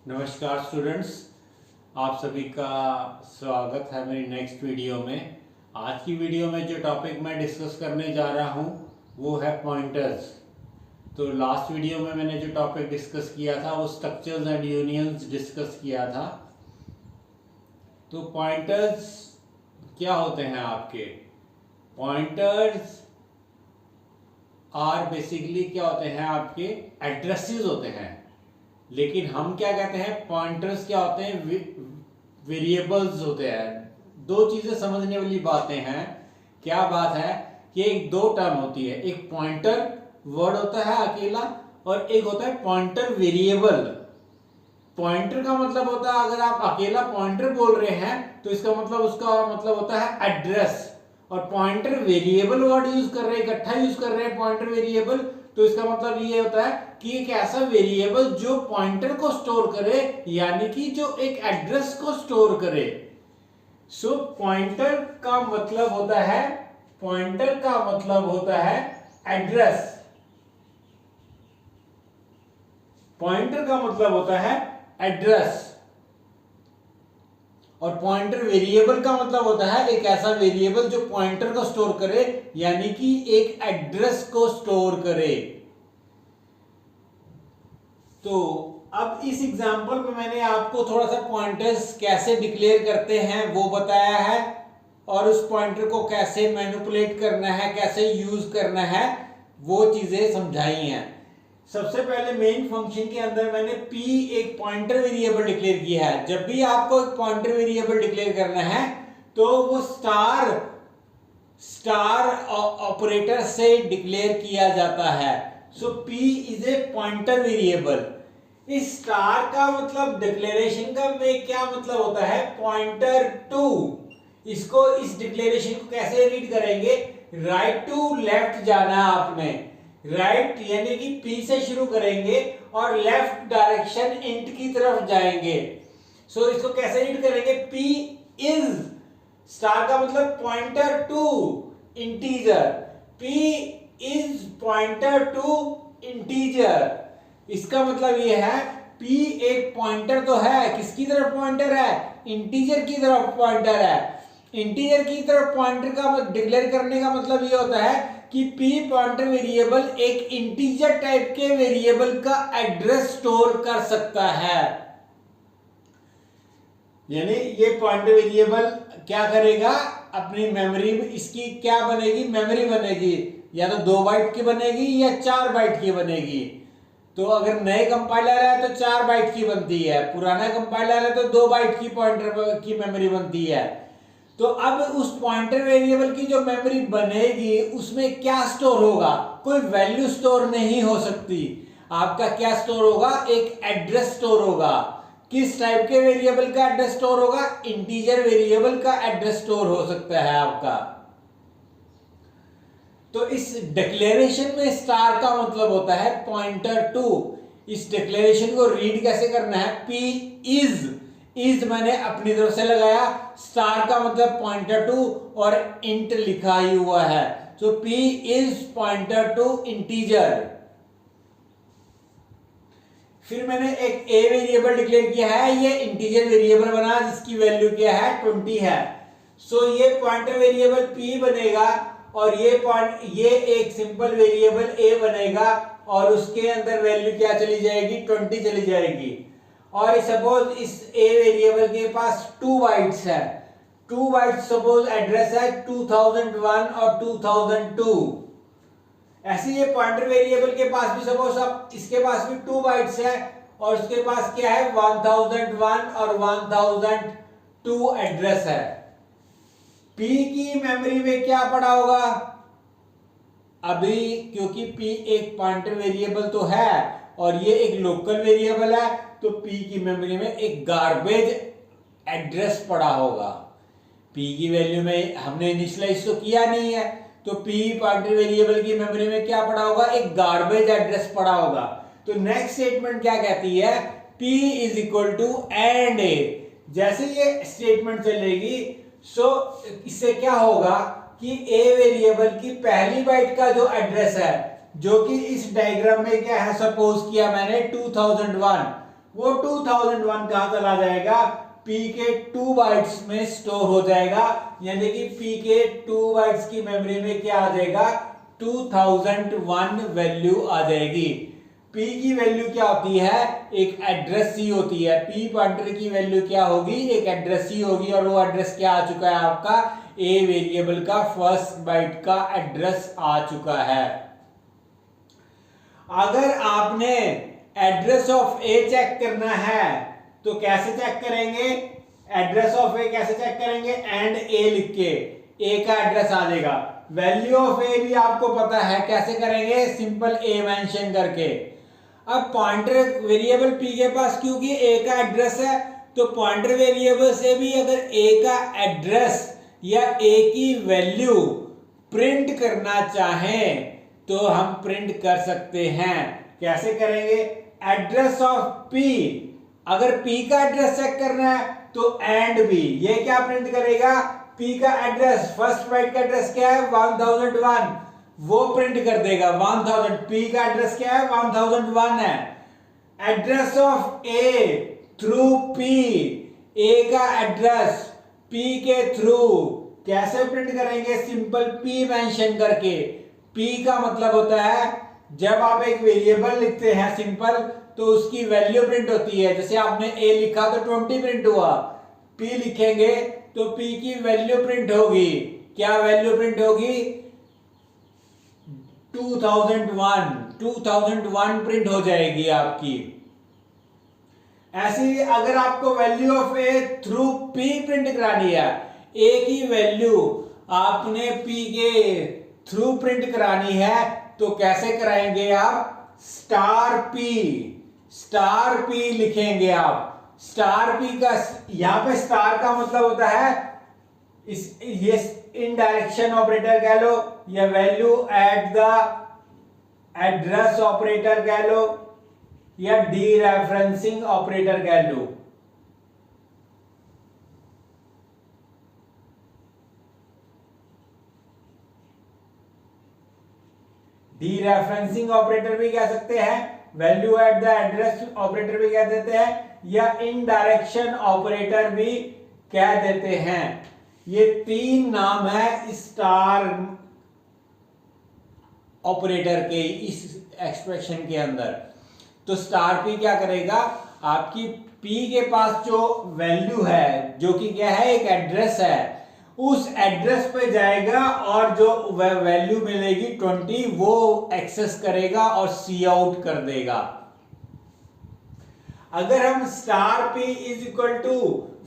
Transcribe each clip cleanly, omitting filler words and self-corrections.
नमस्कार स्टूडेंट्स, आप सभी का स्वागत है मेरी नेक्स्ट वीडियो में। आज की वीडियो में जो टॉपिक मैं डिस्कस करने जा रहा हूँ वो है पॉइंटर्स। तो लास्ट वीडियो में मैंने जो टॉपिक डिस्कस किया था वो स्ट्रक्चर्स एंड यूनियंस डिस्कस किया था। तो पॉइंटर्स क्या होते हैं आपके? पॉइंटर्स आर बेसिकली क्या होते हैं आपके? एड्रेसेस होते हैं। लेकिन हम क्या कहते हैं, पॉइंटर्स क्या होते हैं? वेरिएबल्स होते हैं। दो चीजें समझने वाली बातें हैं। क्या बात है कि एक दो टर्म होती है, एक पॉइंटर वर्ड होता है अकेला और एक होता है पॉइंटर वेरिएबल। पॉइंटर का मतलब होता है, अगर आप अकेला पॉइंटर बोल रहे हैं तो इसका मतलब उसका मतलब होता है एड्रेस। और पॉइंटर वेरिएबल वर्ड यूज कर रहे हैं, इकट्ठा यूज कर रहे हैं पॉइंटर वेरिएबल, तो इसका मतलब ये होता है कि एक ऐसा वेरिएबल जो पॉइंटर को स्टोर करे, यानी कि जो एक एड्रेस को स्टोर करे। सो पॉइंटर का मतलब होता है, पॉइंटर का मतलब होता है एड्रेस। पॉइंटर का मतलब होता है एड्रेस। और पॉइंटर वेरिएबल का मतलब होता है एक ऐसा वेरिएबल जो पॉइंटर को स्टोर करे, यानी कि एक एड्रेस को स्टोर करे। तो अब इस एग्जांपल में मैंने आपको थोड़ा सा पॉइंटर्स कैसे डिक्लेयर करते हैं वो बताया है, और उस पॉइंटर को कैसे मैनिपुलेट करना है, कैसे यूज करना है, वो चीजें समझाई हैं। सबसे पहले मेन फंक्शन के अंदर मैंने p एक पॉइंटर वेरिएबल डिक्लेयर किया है। जब भी आपको एक पॉइंटर वेरिएबल डिक्लेयर करना है तो वो स्टार ऑपरेटर से डिक्लेयर किया जाता है। So p is a pointer variable. इस स्टार का मतलब डिक्लेरेशन का में क्या मतलब होता है? Pointer to. इसको इस डिक्लेरेशन को कैसे रीड करेंगे? राइट टू लेफ्ट जाना है आपने। राइट यानी कि P से शुरू करेंगे और लेफ्ट डायरेक्शन इंट की तरफ जाएंगे। सो इसको कैसे रीड करेंगे? P इज, स्टार का मतलब pointer to integer. P is pointer to integer. इसका मतलब ये है P एक पॉइंटर तो है, किसकी तरफ पॉइंटर है? इंटीजर की तरफ पॉइंटर है। इंटीजर की तरफ पॉइंटर का डिक्लेयर करने का मतलब ये होता है कि P पॉइंटर वेरिएबल एक इंटीजर टाइप के वेरिएबल का एड्रेस स्टोर कर सकता है। यानी ये पॉइंटर वेरिएबल क्या करेगा? अपनी मेमोरी में इसकी क्या बनेगी? मेमोरी बनेगी, या तो 2 बाइट की बनेगी या 4 बाइट की बनेगी। तो अगर नए कंपाइलर है तो 4 बाइट की बनती है, पुराना कंपाइलर है तो 2 बाइट की पॉइंटर की मेमोरी बनती है। तो अब उस पॉइंटर वेरिएबल की जो मेमोरी बनेगी उसमें क्या स्टोर होगा? कोई वैल्यू स्टोर नहीं हो सकती। आपका क्या स्टोर होगा? एक एड्रेस स्टोर होगा। किस टाइप के वेरिएबल का एड्रेस स्टोर होगा? इंटीजर वेरिएबल का एड्रेस स्टोर हो सकता है आपका। तो इस डिक्लेरेशन में स्टार का मतलब होता है पॉइंटर टू। इस डिक्लेरेशन को रीड कैसे करना है? P इज मैंने अपनी तरफ से लगाया, स्टार का मतलब पॉइंटर टू और इंट लिखा ही हुआ है। So P is pointer to integer. फिर मैंने एक a वेरिएबल डिक्लेयर किया है, ये इंटीजर वेरिएबल बना जिसकी वैल्यू क्या है? 20 है। सो ये पॉइंटर वेरिएबल P बनेगा और ये एक सिंपल वेरिएबल a बनेगा और उसके अंदर वैल्यू क्या चली जाएगी? 20 चली जाएगी। और सपोज इस a वेरिएबल के पास 2 बाइट्स है। 2 बाइट्स सपोज एड्रेस है 2001 और 2002। ऐसे ये पॉइंटर वेरिएबल के पास भी सपोज अब इसके पास भी 2 बाइट्स है और उसके पास क्या है? 1001 और 1002 एड्रेस है। P की मेमोरी में क्या पड़ा होगा? अभी क्योंकि P एक पॉइंटर वेरिएबल तो है और ये एक लोकल वेरिएबल है, तो P की मेमोरी में एक गार्बेज एड्रेस पड़ा होगा। P की वैल्यू में हमने इनिशियलाइज तो किया नहीं है, तो P पॉइंटर वेरिएबल की मेमोरी में क्या पड़ा होगा? एक गार्बेज एड्रेस पड़ा होगा। तो नेक्स्ट स्टेटमेंट क्या कहती है? P is equal to and A. जैसे ये स्टेटमेंट चलेगी सो इससे क्या होगा कि a वेरिएबल की पहली बाइट का जो एड्रेस है, जो कि इस डायग्राम में क्या है, सपोज किया मैंने 2001, वो 2001 कहां चला जाएगा, P के 2 बाइट्स में स्टोर हो जाएगा, यानी कि P के 2 बाइट्स की मेमोरी में क्या आ जाएगा, 2001 वैल्यू आ जाएगी। P की वैल्यू क्या होती है, एक एड्रेस ही होती है। P पॉइंटर की वैल्यू क्या होगी, एक एड्रेस ही होगी, और वो एड्रेस क्या आ चुका है आपका, A वेरिएबल का फर्स्ट बाइट का एड्रेस आ चुका है। अगर आपने एड्रेस ऑफ A चेक करना है तो कैसे चेक करेंगे, एड्रेस ऑफ A कैसे चेक करेंगे, एंड A लिख के A का एड्रेस आ जाएगा। वैल्यू ऑफ A भी आपको पता है, कैसे करेंगे, सिंपल A मेंशन करके। अब पॉइंटर वेरिएबल P के पास क्योंकि A का एड्रेस है, तो पॉइंटर वेरिएबल से भी अगर A का एड्रेस या A की वैल्यू प्रिंट करना चाहें तो हम प्रिंट कर सकते हैं। कैसे करेंगे, एड्रेस ऑफ P, अगर P का एड्रेस चेक करना है तो एंड B, ये क्या प्रिंट करेगा, P का एड्रेस, फर्स्ट बाइट का एड्रेस क्या है, 1001, वो प्रिंट कर देगा 1000। P का एड्रेस क्या है, 1001 है। Address of A through P, A का एड्रेस P के थ्रू कैसे प्रिंट करेंगे, सिंपल P मेंशन करके। P का मतलब होता है जब आप एक वेरिएबल लिखते हैं सिंपल, तो उसकी वैल्यू प्रिंट होती है। जैसे आपने A लिखा तो 20 प्रिंट हुआ, P लिखेंगे तो P की वैल्यू प्रिंट होगी। क्या वैल्यू प्रिंट होगी, 2001 प्रिंट हो जाएगी आपकी। ऐसे ही अगर आपको value of A through P print करानी है, A की वैल्यू आपने P के थ्रू प्रिंट करानी है, तो कैसे कराएंगे आप, स्टार P लिखेंगे आप। स्टार P का, यहां पे स्टार का मतलब होता है ये इनडायरेक्शन ऑपरेटर कह लो, या value at the address operator कह लो, या डीरेफरेंसिंग ऑपरेटर कह लो। डीरेफरेंसिंग ऑपरेटर भी कह सकते हैं, value at the address operator भी कह देते हैं, या इनडायरेक्शन ऑपरेटर भी कह देते हैं। ये 3 नाम है स्टार ऑपरेटर के इस एक्सप्रेशन के अंदर। तो स्टार P क्या करेगा, आपकी P के पास जो वैल्यू है, जो कि क्या है, एक एड्रेस है, उस एड्रेस पे जाएगा और जो वैल्यू मिलेगी 20 वो एक्सेस करेगा और सी आउट कर देगा। अगर हम star P is equal to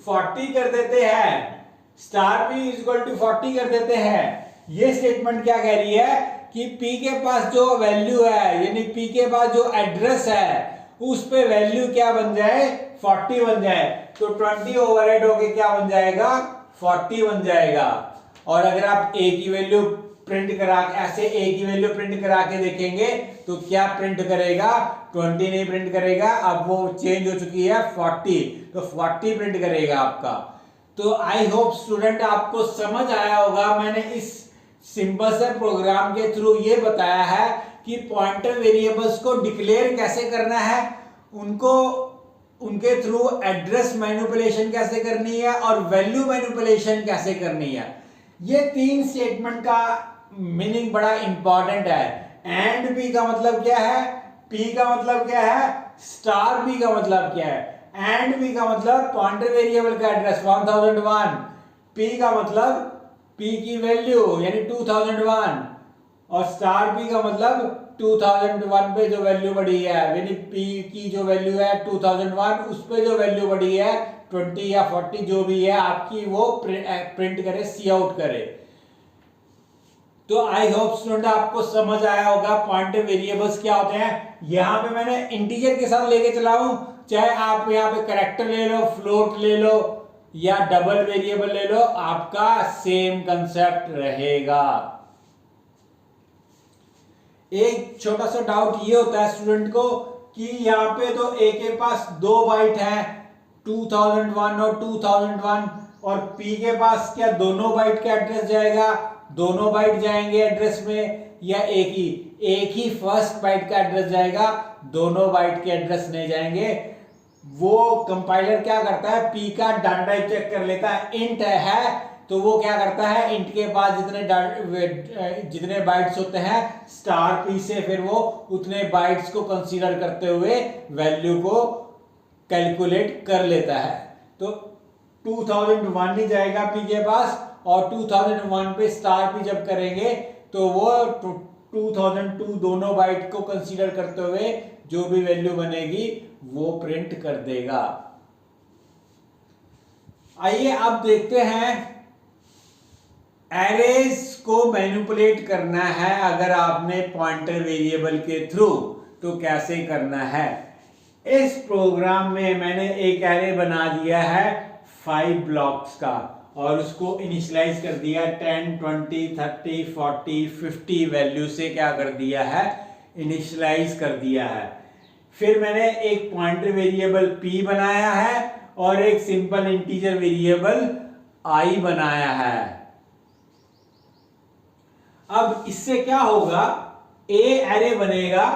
40 कर देते हैं, star P is equal to 40 कर देते हैं, ये स्टेटमेंट क्या कह रही है कि P के पास जो वैल्यू है, यानी P के पास जो एड्रेस है, उस पे वैल्यू क्या बन जाए, 40 बन जाए। तो 20 ओवरहेड होके क्या बन जाएगा, 40 बन जाएगा। और अगर आप A की वैल्यू प्रिंट करा, ऐसे A की वैल्यू प्रिंट करा के देखेंगे तो क्या प्रिंट करेगा, 20 नहीं प्रिंट करेगा, अब वो चेंज हो चुकी है 40, तो 40 प्रिंट करेगा आपका। तो आई होप स्टूडेंट आपको समझ आया होगा। मैंने इस सिंपल से प्रोग्राम के थ्रू ये बताया है कि पॉइंटर वेरिएबल्स को डिक्लेयर कैसे करना है, उनको उनके थ्रू एड्रेस मैनिपुलेशन कैसे करनी है और वैल्यू मैनिपुलेशन कैसे करनी है। ये 3 स्टेटमेंट का मीनिंग बड़ा इंपॉर्टेंट है। एंड P का मतलब क्या है, P का मतलब क्या है, स्टार P का मतलब क्या है। एंड P का मतलब पॉइंटर वेरिएबल का एड्रेस 1001, P का मतलब P की वैल्यू यानी 2001, और स्टार P का मतलब 2001 पे जो वैल्यू बढ़ी है, यानी P की जो वैल्यू है 2001, उस पे जो वैल्यू बढ़ी है 20 या 40 जो भी है आपकी, वो प्रिंट करे, सी आउट करे। तो आई होप स्टूडेंट आपको समझ आया होगा पॉइंटर वेरिएबल्स क्या होते हैं। यहां पे मैंने इंटीजर के साथ लेके चला हूं, चाहे आप यहां पे कैरेक्टर ले लो, फ्लोट ले लो या डबल वेरिएबल ले लो, आपका सेम कंसेप्ट रहेगा। एक छोटा सा डाउट ये होता है स्टूडेंट को कि यहाँ पे तो A के पास 2 बाइट है 2001 और 2001, और P के पास क्या दोनों बाइट का एड्रेस जाएगा, दोनों बाइट जाएंगे एड्रेस में, या एक ही फर्स्ट बाइट का एड्रेस जाएगा, दोनों बाइट के एड्रेस नहीं जाएंगे। वो कंपाइलर क्या करता है, पी का डाटा टाइप चेक कर लेता है। इंट है तो वो क्या करता है, इंट के पास जितने बाइट्स होते हैं स्टार पी से फिर वो उतने बाइट्स को कंसीडर करते हुए वैल्यू को कैलकुलेट कर लेता है। तो 2001 ही जाएगा पी के पास, और 2001 पे स्टार पी जब करेंगे तो वो 2002 दोनों बाइट को कंसीडर करते हुए जो भी वैल्यू बनेगी वो प्रिंट कर देगा। आइए अब देखते हैं एरेज को मैनिपुलेट करना है अगर आपने पॉइंटर वेरिएबल के थ्रू, तो कैसे करना है। इस प्रोग्राम में मैंने एक एरे बना दिया है 5 ब्लॉक्स का और उसको इनिशियलाइज कर दिया 10, 20, 30, 40, 50 वैल्यू से क्या कर दिया है, इनिशियलाइज कर दिया है। फिर मैंने एक पॉइंटर वेरिएबल p बनाया है और एक सिंपल इंटीजर वेरिएबल i बनाया है। अब इससे क्या होगा, ए एरे बनेगा,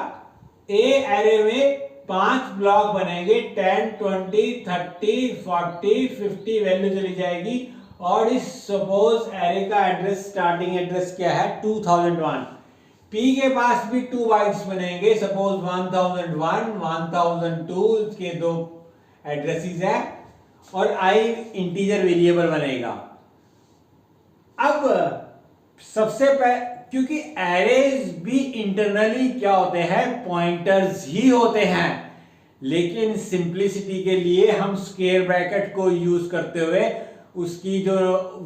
ए एरे में 5 ब्लॉक बनेंगे, 10, 20, 30, 40, 50 वैल्यू चली जाएगी। और इस सपोज एरे का एड्रेस, स्टार्टिंग एड्रेस क्या है 2001, पी के पास भी 2 बाइट्स बनेंगे, सपोज 1001, 1002, इसके 2 एड्रेसेस है, और आई इंटीजर वेरिएबल बनेगा। अब सबसे पहले, क्योंकि एरेज भी इंटरनली क्या होते हैं, पॉइंटर्स ही होते हैं, लेकिन सिंपलिसिटी के लिए हम स्क्वायर ब्रैकेट को यूज करते हुए उसकी जो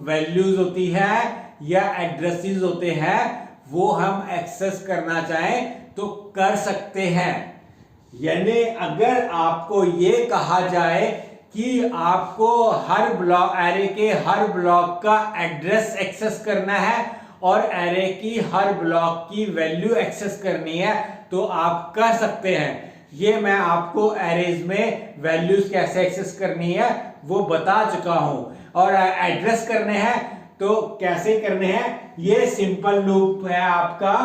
वैल्यूज होती है या एड्रेसेस होते हैं वो हम एक्सेस करना चाहें तो कर सकते हैं। यानी अगर आपको ये कहा जाए कि आपको हर ब्लॉक, एरे के हर ब्लॉक का एड्रेस एक्सेस करना है और एरे की हर ब्लॉक की वैल्यू एक्सेस करनी है, तो आप कर सकते हैं। ये मैं आपको एरेज में वैल्यूज कैसे एक्सेस करनी है वो बता चुका हूं, और एड्रेस करने हैं तो कैसे करने हैं, ये सिंपल लूप है आपका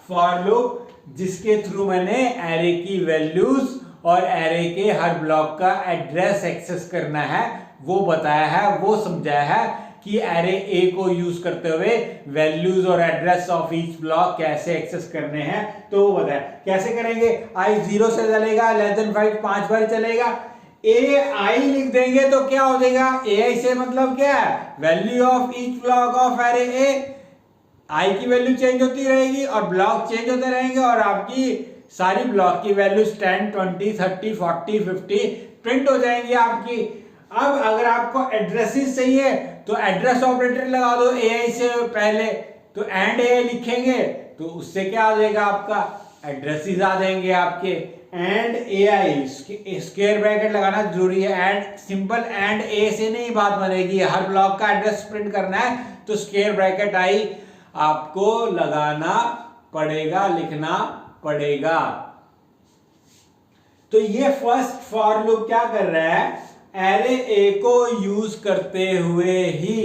फॉर लूप, जिसके थ्रू मैंने एरे की वैल्यूज और एरे के हर ब्लॉक का एड्रेस एक्सेस करना है वो बताया है, वो समझाया है कि एरे ए को यूज करते हुए वैल्यूज और एड्रेस ऑफ ईच ब्लॉक कैसे एक्सेस करने हैं, तो वो बताया कैसे करेंगे। आई 0 से चलेगा, लेस देन 5 5 बार चलेगा। ए आई लिख देंगे तो क्या हो जाएगा, ए आई से मतलब क्या है, value of each block of array A, I की वैल्यू चेंज होती रहेगी और ब्लॉक चेंज होते रहेंगे और आपकी सारी ब्लॉक की वैल्यूज 10, 20, 30, 40, 50 प्रिंट हो जाएंगी आपकी। अब अगर आपको एड्रेसेस चाहिए तो एड्रेस ऑपरेटर लगा दो ए आई से पहले, तो एंड ए आई लिखेंगे तो उससे क्या आ जाएगा, आपका एड्रेसेस आ जाएंगे आपके। And A I, square bracket लगाना जरूरी है, एंड सिंपल एंड ए से नहीं बात बनेगी, हर ब्लॉक का एड्रेस प्रिंट करना है तो स्क्वायर ब्रैकेट आई आपको लगाना पड़ेगा, लिखना पड़ेगा। तो ये फर्स्ट फॉर लूप क्या कर रहा है, एरे ए को यूज करते हुए ही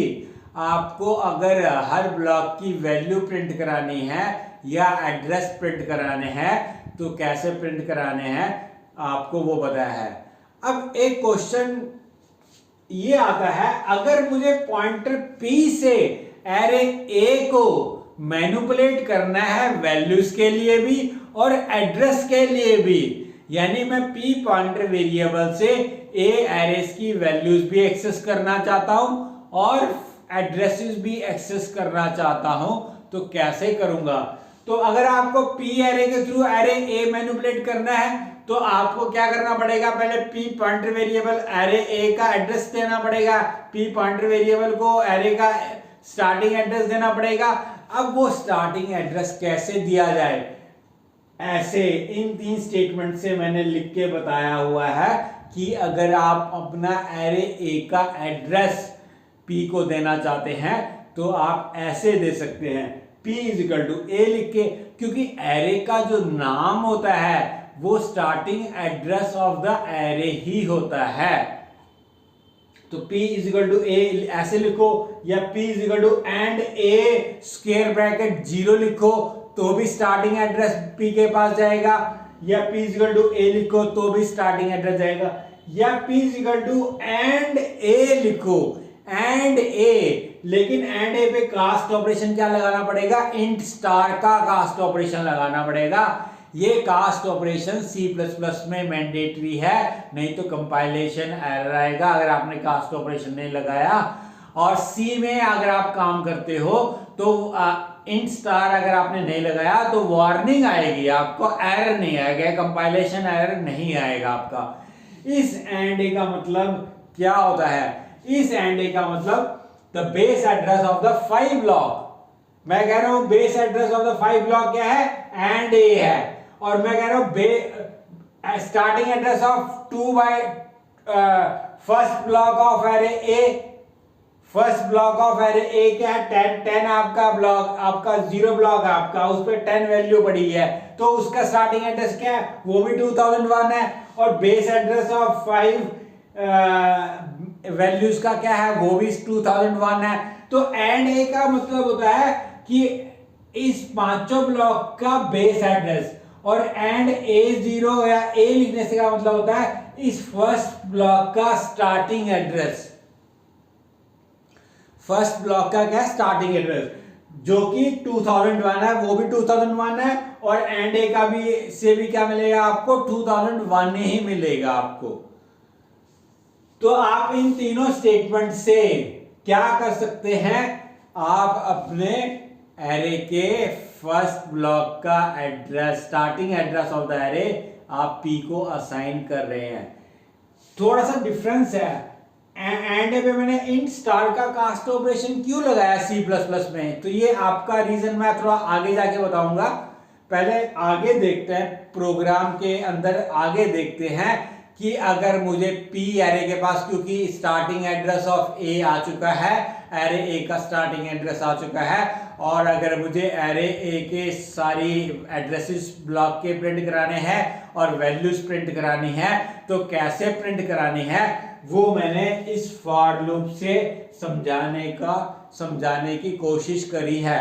आपको अगर हर ब्लॉक की वैल्यू प्रिंट करानी है या एड्रेस प्रिंट कराने हैं तो कैसे प्रिंट कराने हैं आपको वो बताया है। अब एक क्वेश्चन ये आता है, अगर मुझे पॉइंटर पी से एरे ए को मैनिपुलेट करना है वैल्यूज के लिए भी और एड्रेस के लिए भी, यानी मैं पी पॉइंटर वेरिएबल से ए एरेस की वैल्यूज भी एक्सेस करना चाहता हूं और एड्रेसेस भी एक्सेस करना चाहता हूं, तो कैसे करूंगा। तो अगर आपको पी एरे के थ्रू एरे ए मैनिपुलेट करना है तो आपको क्या करना पड़ेगा, पहले P pointer variable array A का एड्रेस देना पड़ेगा, पी पॉइंटर वेरिएबल को एरे का स्टार्टिंग एड्रेस देना पड़ेगा। अब वो स्टार्टिंग एड्रेस कैसे दिया जाए, ऐसे इन 3 स्टेटमेंट से मैंने लिख के बताया हुआ है कि अगर आप अपना एरे ए का एड्रेस पी को देना चाहते हैं तो आप ऐसे दे सकते हैं, p इजिकल टू ए लिख के, क्योंकि एरे का जो नाम होता है वो starting address of the array ही होता है। तो p इजिकल टू ए ऐसे लिखो, या p is equal to and a square bracket 0 लिखो तो भी स्टार्टिंग एड्रेस p के पास जाएगा, या p इजिकल टू ए लिखो तो भी स्टार्टिंग एड्रेस जाएगा। या P is equal to and A लिखो, एंड ए, लेकिन एंड ए पे कास्ट ऑपरेशन क्या लगाना पड़ेगा, इंट स्टार का कास्ट ऑपरेशन लगाना पड़ेगा। ये कास्ट ऑपरेशन C++ में मैंडेटरी है, नहीं तो कंपाइलेशन एरर आएगा अगर आपने कास्ट ऑपरेशन नहीं लगाया। और C में अगर आप काम करते हो तो इंट स्टार अगर आपने नहीं लगाया तो वार्निंग आएगी, आपको एरर नहीं आएगा, कंपाइलेशन एरर नहीं आएगा आपका। इस एंड ए का मतलब क्या होता है, इस एंड ए का मतलब the base address of the 5 block, मैं कह रहा हूं base address of the 5 block क्या है, एंड ए है, और मैं कह रहा हूं starting address of 2 by first block of array A, first block of array ए क्या है 10 आपका ब्लॉक, आपका 0 ब्लॉक है आपका, उस पर 10 वैल्यू पड़ी है, तो उसका स्टार्टिंग एड्रेस क्या है, वो भी 2001 है, और बेस एड्रेस ऑफ 5 वैल्यूज का क्या है, वो भी 2001 है। तो एंड ए का मतलब होता है कि इस पांचों ब्लॉक का बेस एड्रेस, और एंड ए 0 या ए लिखने से का मतलब होता है इस फर्स्ट ब्लॉक का स्टार्टिंग एड्रेस, फर्स्ट ब्लॉक का क्या स्टार्टिंग एड्रेस, जो कि 2001 है, वो भी 2001 है, और एंड ए का भी से भी क्या मिलेगा आपको, 2001 ही मिलेगा आपको। तो आप इन तीनों स्टेटमेंट से क्या कर सकते हैं, आप अपने एरे के फर्स्ट ब्लॉक का address, starting address of the array आप P को असाइन कर रहे हैं। थोड़ा सा डिफरेंस है, एंड पे मैंने इंट स्टार का कास्ट ऑपरेशन क्यों लगाया C++ में, तो ये आपका रीजन मैं थोड़ा आगे जाके बताऊंगा। पहले आगे देखते हैं प्रोग्राम के अंदर, आगे देखते हैं कि अगर मुझे P एरे के पास, क्योंकि स्टार्टिंग एड्रेस ऑफ A आ चुका है, एरे A का स्टार्टिंग एड्रेस आ चुका है, और अगर मुझे एरे A के सारी एड्रेसेस ब्लॉक के प्रिंट कराने हैं और वैल्यूज प्रिंट करानी है, तो कैसे प्रिंट करानी है वो मैंने इस फॉर लूप से समझाने की कोशिश करी है।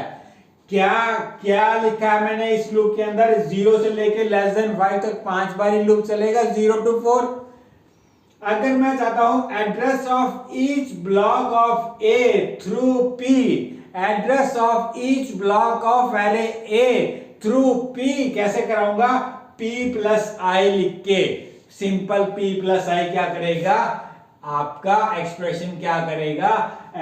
क्या क्या लिखा है मैंने इस लूप के अंदर, 0 से लेके <5 तक 5 बार ही लूप चलेगा, 0 to 4। अगर मैं चाहता हूं address of each block of A through P, address of each block of array A through P कैसे कराऊंगा, P प्लस आई लिख के, सिंपल P प्लस आई क्या करेगा, आपका एक्सप्रेशन क्या करेगा,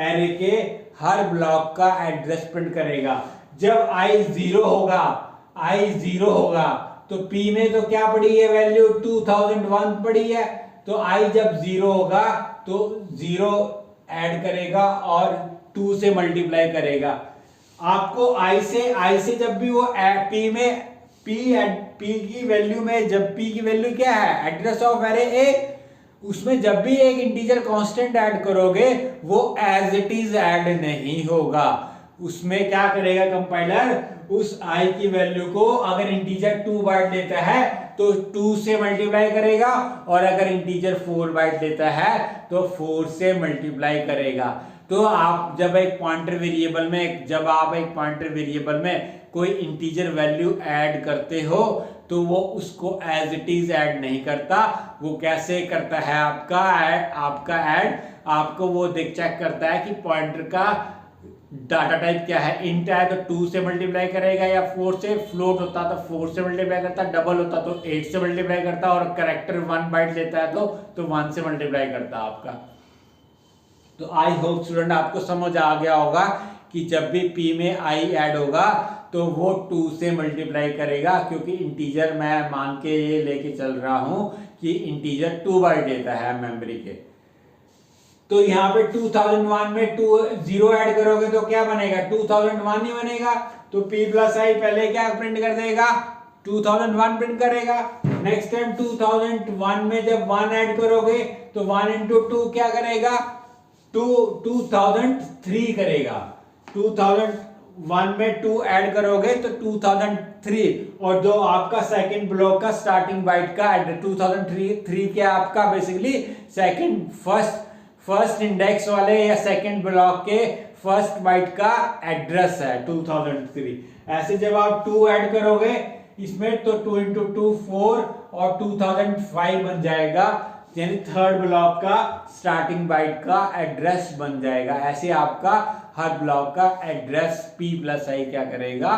एरे के हर ब्लॉक का एड्रेस प्रिंट करेगा। जब i 0 होगा तो P में तो क्या पड़ी है वैल्यू, 2001 पड़ी है, तो i जब 0 होगा तो 0 ऐड करेगा और 2 से मल्टीप्लाई करेगा। आपको i से जब भी वो P में P की वैल्यू में, जब P की वैल्यू क्या है, एड्रेस ऑफ एरे A, उसमें जब भी एक इंटीजर कांस्टेंट ऐड करोगे वो एज इट इज ऐड नहीं होगा। उसमें क्या करेगा कंपाइलर, उस i की वैल्यू को अगर इंटीजर 2 बाइट लेता है तो 2 से मल्टीप्लाई करेगा, और अगर इंटीजर 4 बाइट लेता है तो 4 से मल्टीप्लाई करेगा। तो आप जब एक पॉइंटर वेरिएबल में कोई इंटीजर वैल्यू ऐड करते हो तो वो उसको एज इट इज ऐड नहीं करता, वो कैसे करता है आपका ऐड, आपको वो चेक करता है कि पॉइंटर का डाटा टाइप क्या है, इंट है तो 2 से मल्टीप्लाई करेगा या 4 से, फ्लोट होता तो 4 से मल्टीप्लाई करता, डबल होता तो 8 से मल्टीप्लाई करता, और कैरेक्टर 1 बाइट लेता है तो 1 से मल्टीप्लाई करता आपका। तो आई होप स्टूडेंट आपको समझ आ गया होगा कि जब भी P में i ऐड होगा तो वो 2 से मल्टीप्लाई करेगा, क्योंकि इंटीजर मैं मान के ये लेके चल रहा हूं कि इंटीजर 2 बाइट लेता है मेमोरी के। तो यहाँ पे 2001 में 0 ऐड करोगे तो क्या बनेगा, 2001 ही बनेगा। तो P प्लस आई पहले क्या प्रिंट कर देगा, 2001 प्रिंट करेगा। नेक्स्ट टाइम 2001 में जब 1 ऐड करोगे तो 1 into 2 क्या करेगा, 2003 करेगा। 2001 में 2 ऐड करोगे तो 2003, और जो आपका सेकंड ब्लॉक का स्टार्टिंग बाइट का 2003 क्या आपका बेसिकली सेकंड फर्स्ट इंडेक्स वाले या सेकंड ब्लॉक के फर्स्ट बाइट का एड्रेस है 2003। ऐसे जब आप 2 ऐड करोगे इसमें तो 2 into 2 4 और 2005 बन जाएगा यानी थर्ड ब्लॉक का स्टार्टिंग बाइट का एड्रेस बन जाएगा। ऐसे आपका हर ब्लॉक का एड्रेस p+i क्या करेगा,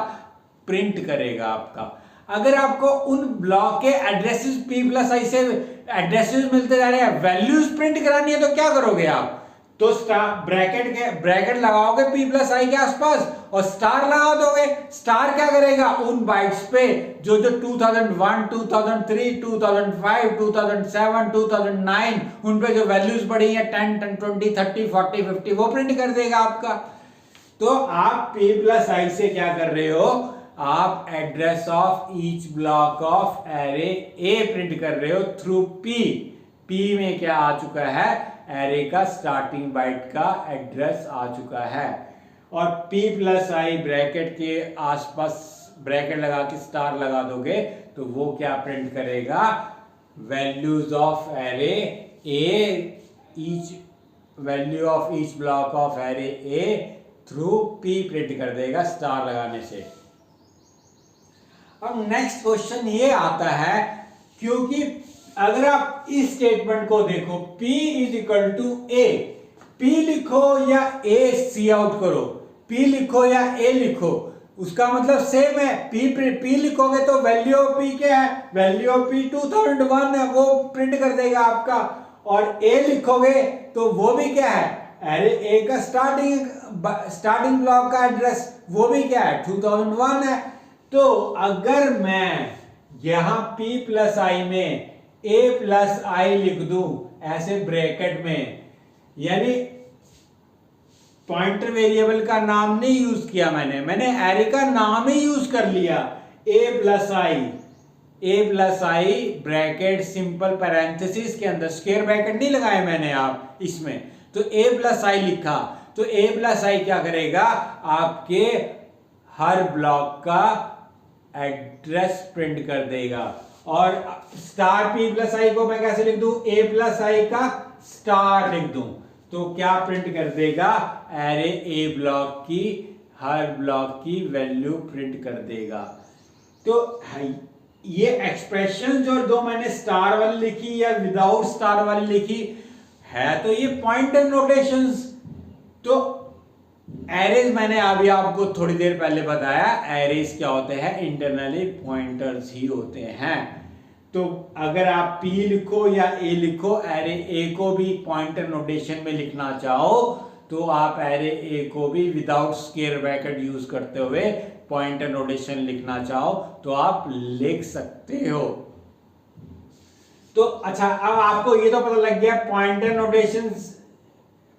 प्रिंट करेगा आपका। अगर आपको उन ब्लॉक के एड्रेसेस p+i से एड्रेसेस मिलते जा रहे हैं, वैल्यूज प्रिंट करानी है, तो क्या करोगे आप, तो ब्रैकेट लगाओगे p+i के आसपास और स्टार लगा दोगे। स्टार क्या करेगा, उन बाइट्स पे जो 2001, 2003, 2005, 2007, 2009 उन पे जो वैल्यूज पड़ी हैं 10, 10, 20, 30, 40, 50 वो प्रिंट कर देगा आपका। तो आप p+i से क्या कर रहे हो, आप address of each block of array A print कर रहे हो थ्रू p में क्या आ चुका है, एरे का स्टार्टिंग बाइट का एड्रेस आ चुका है। और p+i ब्रैकेट के आसपास ब्रैकेट लगा के स्टार लगा दोगे तो वो क्या प्रिंट करेगा, values of array A, each value of each block of array A through p print कर देगा स्टार लगाने से। अब नेक्स्ट क्वेश्चन ये आता है, क्योंकि अगर आप इस स्टेटमेंट को देखो p = a, p लिखो या a सी आउट करो, p लिखो या a लिखो, उसका मतलब सेम है। p लिखोगे तो वैल्यू ऑफ p क्या है, वैल्यू ऑफ p 2001 है, वो प्रिंट कर देगा आपका। और a लिखोगे तो वो भी क्या है, एरे a का स्टार्टिंग ब्लॉक का एड्रेस वो भी क्या है, 2001 है। तो अगर मैं यहां p+i में a+i लिख दूं ऐसे ब्रैकेट में, यानी पॉइंटर वेरिएबल का नाम नहीं यूज किया मैंने एरे का नाम ही यूज कर लिया, a+i ब्रैकेट सिंपल पैरेंथेसिस के अंदर, स्क्वायर ब्रैकेट नहीं लगाए मैंने आप इसमें, तो a+i लिखा, तो a+i क्या करेगा, आपके हर ब्लॉक का एड्रेस प्रिंट कर देगा। और स्टार p+i को मैं कैसे लिख दूं, a+i का स्टार लिख दूं, तो क्या प्रिंट कर देगा, एरे ए ब्लॉक की हर ब्लॉक की वैल्यू प्रिंट कर देगा। तो ये एक्सप्रेशन जो दो मैंने स्टार वाली लिखी या विदाउट स्टार वाली लिखी है, तो ये पॉइंटर नोटेशंस। तो एरेज मैंने अभी आपको थोड़ी देर पहले बताया, एरेज क्या होते हैं, इंटरनली पॉइंटर्स ही होते हैं। तो अगर आप p लिखो या a लिखो, एरे a को भी पॉइंटर नोटेशन में लिखना चाहो तो आप एरे a को भी विदाउट स्क्वायर ब्रैकेट यूज करते हुए पॉइंटर नोटेशन लिखना चाहो तो आप लिख सकते हो। तो अच्छा, अब आपको ये तो पता लग गया पॉइंटर नोटेशंस